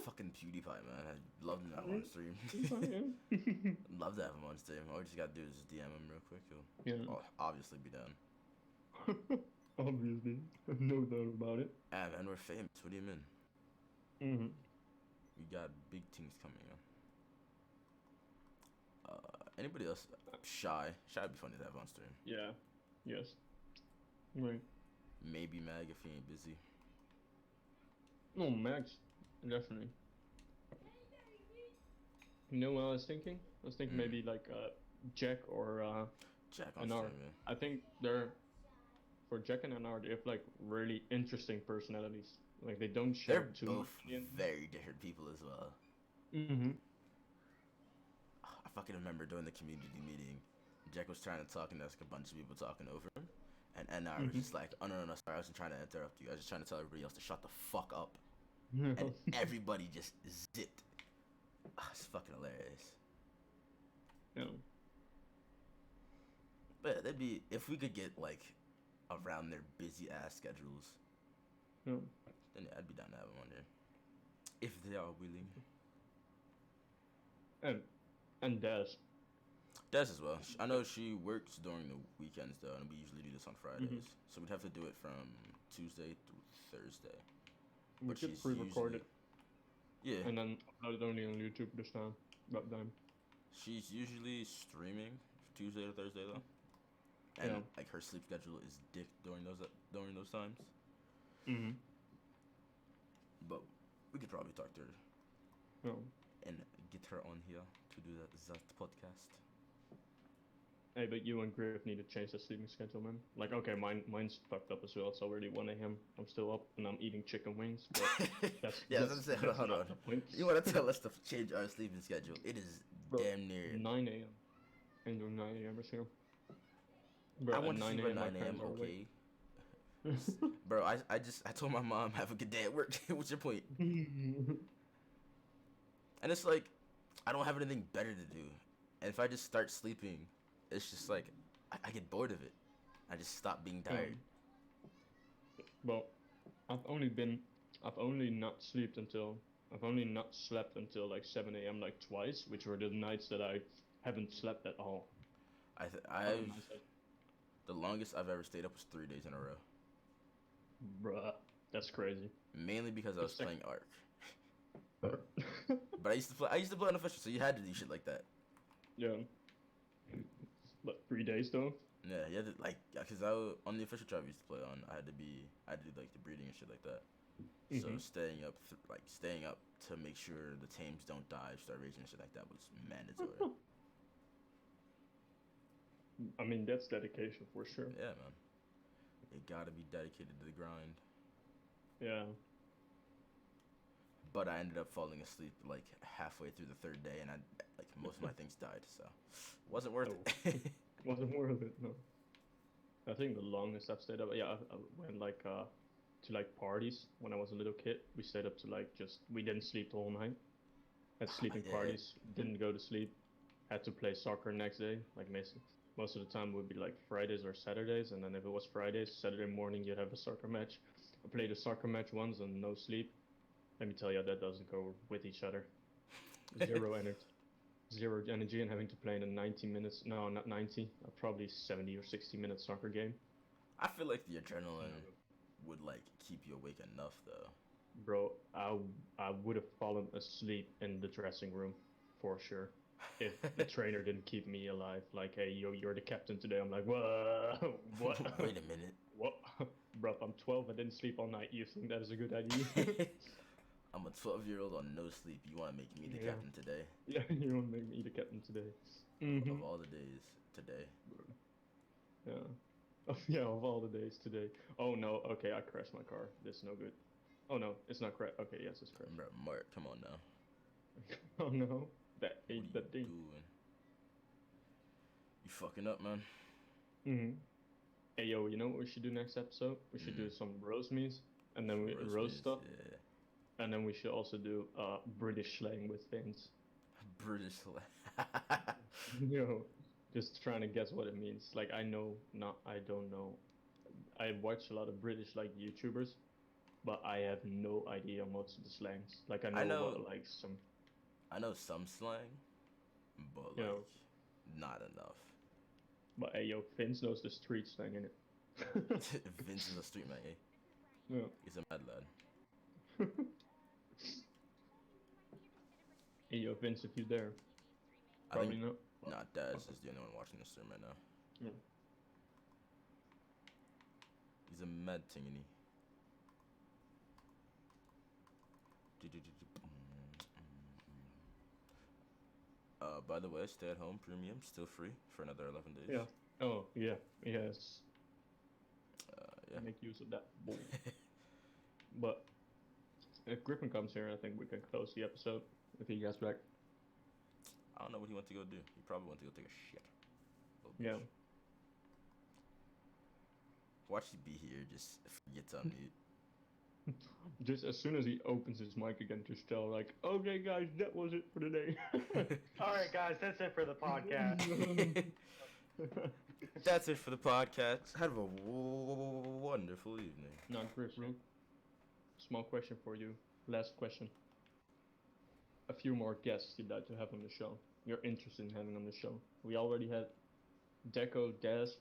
Fucking PewDiePie, man. I'd love to have him on stream. Love to have him on stream. All we just gotta do is just DM him real quick. He'll obviously be down. Obviously, no doubt about it. Ah, man, we're famous. What do you mean? Mm-hmm. We got big things coming on. Anybody else? Shy would be funny to have on stream. Yeah. Yes. Right. Maybe Mag if he ain't busy. No, Max, definitely. You know what I was thinking? I was thinking maybe like Jack or Jack on Anar. stream, I think they're for Jack and Anar. They have like really interesting personalities. Like they don't share They're too both much. very different people as well. Mm-hmm. I fucking remember during the community meeting, Jack was trying to talk and there's like a bunch of people talking over him. And Anar was just like, oh no, sorry, I wasn't trying to interrupt you. I was just trying to tell everybody else to shut the fuck up. And everybody just zipped. It's fucking hilarious. Yeah. But that'd be, if we could get like around their busy ass schedules, Yeah. then yeah, I'd be down to have them on there. If they are willing. And Des. Des as well. I know she works during the weekends though, and we usually do this on Fridays. So we'd have to do it from Tuesday through Thursday. We But could she's pre-record it. Yeah. And then upload it only on YouTube this time. That time. She's usually streaming Tuesday to Thursday though. And like her sleep schedule is dick during those times. Mm-hmm. But we could probably talk to her. Yeah. And get her on here to do that podcast. Hey, but you and Griff need to change the sleeping schedule, man. Like, okay, mine's fucked up as well. It's already 1 a.m. I'm still up and I'm eating chicken wings. But that's yeah, that's what I'm saying. Hold on. You want to tell us to change our sleeping schedule? It is damn near 9 a.m. And 9 a.m. is here. Bro, I want to sleep at 9 my a.m. parents are Okay. awake. Bro, I told my mom have a good day at work. What's your point? And it's like I don't have anything better to do, and if I just start sleeping, it's just like I get bored of it. I just stop being tired. Well, I've only not slept until like 7 a.m. like twice, which were the nights that I haven't slept at all. The longest I've ever stayed up was 3 days in a row. Bruh, that's crazy. Mainly because I was playing Arc. But I used to play unofficial, so you had to do shit like that. Yeah. But 3 days though? Yeah, you had to cause on the official tribe I used to play on, I had to do like the breeding and shit like that. So staying up to make sure the tames don't die, starvation and shit like that was mandatory. I mean, that's dedication for sure. Yeah, man. You gotta be dedicated to the grind. Yeah. But I ended up falling asleep like halfway through the third day, and most of my things died, so wasn't worth it. Wasn't worth it, no. I think the longest I've stayed up, I went like to like parties when I was a little kid. We stayed up to like we didn't sleep the whole night. Had sleeping parties, didn't go to sleep. Had to play soccer next day, like most of the time would be like Fridays or Saturdays, and then if it was Fridays, Saturday morning you'd have a soccer match. I played a soccer match once and no sleep. Let me tell you, that doesn't go with each other. Zero energy, and having to play in a 90 minutes, no, not 90, probably 70 or 60 minute soccer game. I feel like the adrenaline would like keep you awake enough though. Bro, I would have fallen asleep in the dressing room for sure if the trainer didn't keep me alive. Like, hey, you're the captain today. I'm like, whoa, what? Wait a minute. What? Bro, I'm 12. I didn't sleep all night. You think that is a good idea? I'm a 12-year-old on no sleep. You want to make me the captain today? Yeah, you want to make me the captain today. Of all the days, today. Yeah. Yeah, of all the days, today. Oh no, okay, I crashed my car. This is no good. Oh no, it's not crashed. Okay, yes, it's crashed. Bro, Mark, come on now. Oh no, that ain't that deep. You fucking up, man. Hey yo, you know what we should do next episode? We should do some roast me's, and then we roast stuff. Yeah. And then we should also do British slang with Vince. British slang. You know, just trying to guess what it means. Like I don't know. I watch a lot of British like YouTubers, but I have no idea most of the slangs. Like I know about, like some. I know some slang, but like not enough. But hey, yo, Vince knows the street slang in it. Vince is a street man, eh? Yeah. He's a mad lad. Hey, yo, Vince, if you're there. Probably not. Nah, Daz is the only one watching the stream right now. Yeah. He's a mad tingany. By the way, Stay at Home Premium still free for another 11 days. Yeah. Oh, yeah. Yes. Yeah. Make use of that. But if Griffin comes here, I think we can close the episode if he gets back. I don't know what he went to go do. He probably went to go take a shit. Yeah. Watch he be here, just forgets on mute. Just as soon as he opens his mic again, just tell like, okay guys, that was it for today. Alright guys, that's it for the podcast. That's it for the podcast. Have a wonderful evening. Not Griffin. Small question for you. Last question. A few more guests you'd like to have on the show. You're interested in having on the show. We already had Deco, Daz,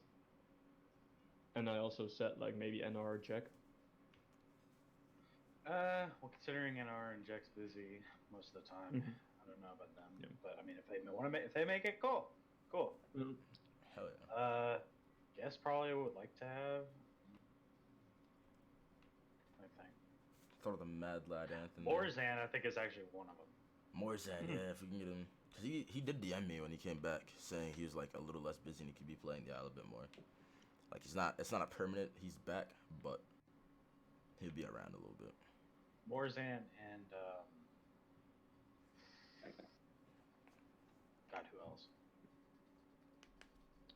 and I also said like maybe NR or Jack. Well, considering NR and Jack's busy most of the time, I don't know about them. Yeah. But I mean, if they want to, if they make it, cool. Hell yeah. Guess probably would like to have. I think. Throw the mad lad Anthony. Morzan, I think, is actually one of them. Morzan, yeah, if we can get him, cause he did DM me when he came back, saying he was like a little less busy and he could be playing the Isle a bit more. Like it's not a permanent. He's back, but he'll be around a little bit. Morzan and God, who else?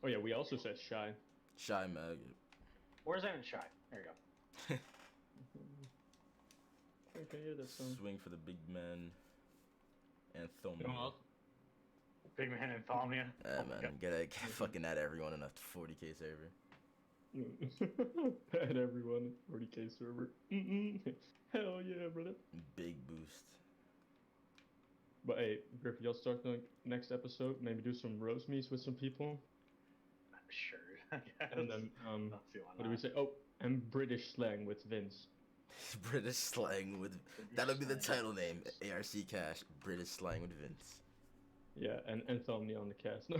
Oh yeah, we also said Shy. Shy Mag. Morzan and Shy. There you go. Okay, yeah, that's Swing for the big man. Anthomia. Big man Anthomia. Yeah, man, get fucking at everyone in a 40k server. At everyone, 40k server. Hell yeah, brother. Big boost. But hey, Griff, you'll start the next episode. Maybe do some roast meets with some people. Sure, I guess. And then, what do we say? Oh, and British slang with Vince. British slang with... That'll be the title name. ARCast. British slang with Vince. Yeah, and Anthony on the cast.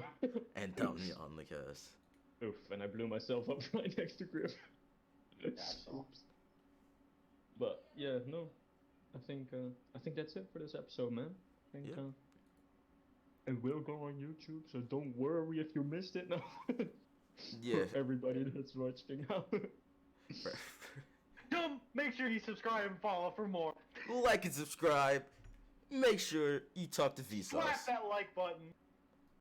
Anthony on the cast. Oof, and I blew myself up right next to Griff. Oops. But yeah, no, I think that's it for this episode, man. I think it will go on YouTube, so don't worry if you missed it. No. Yeah. For everybody that's watching now. Make sure you subscribe and follow for more. Like and subscribe. Make sure you talk to Vsauce. Slap that like button.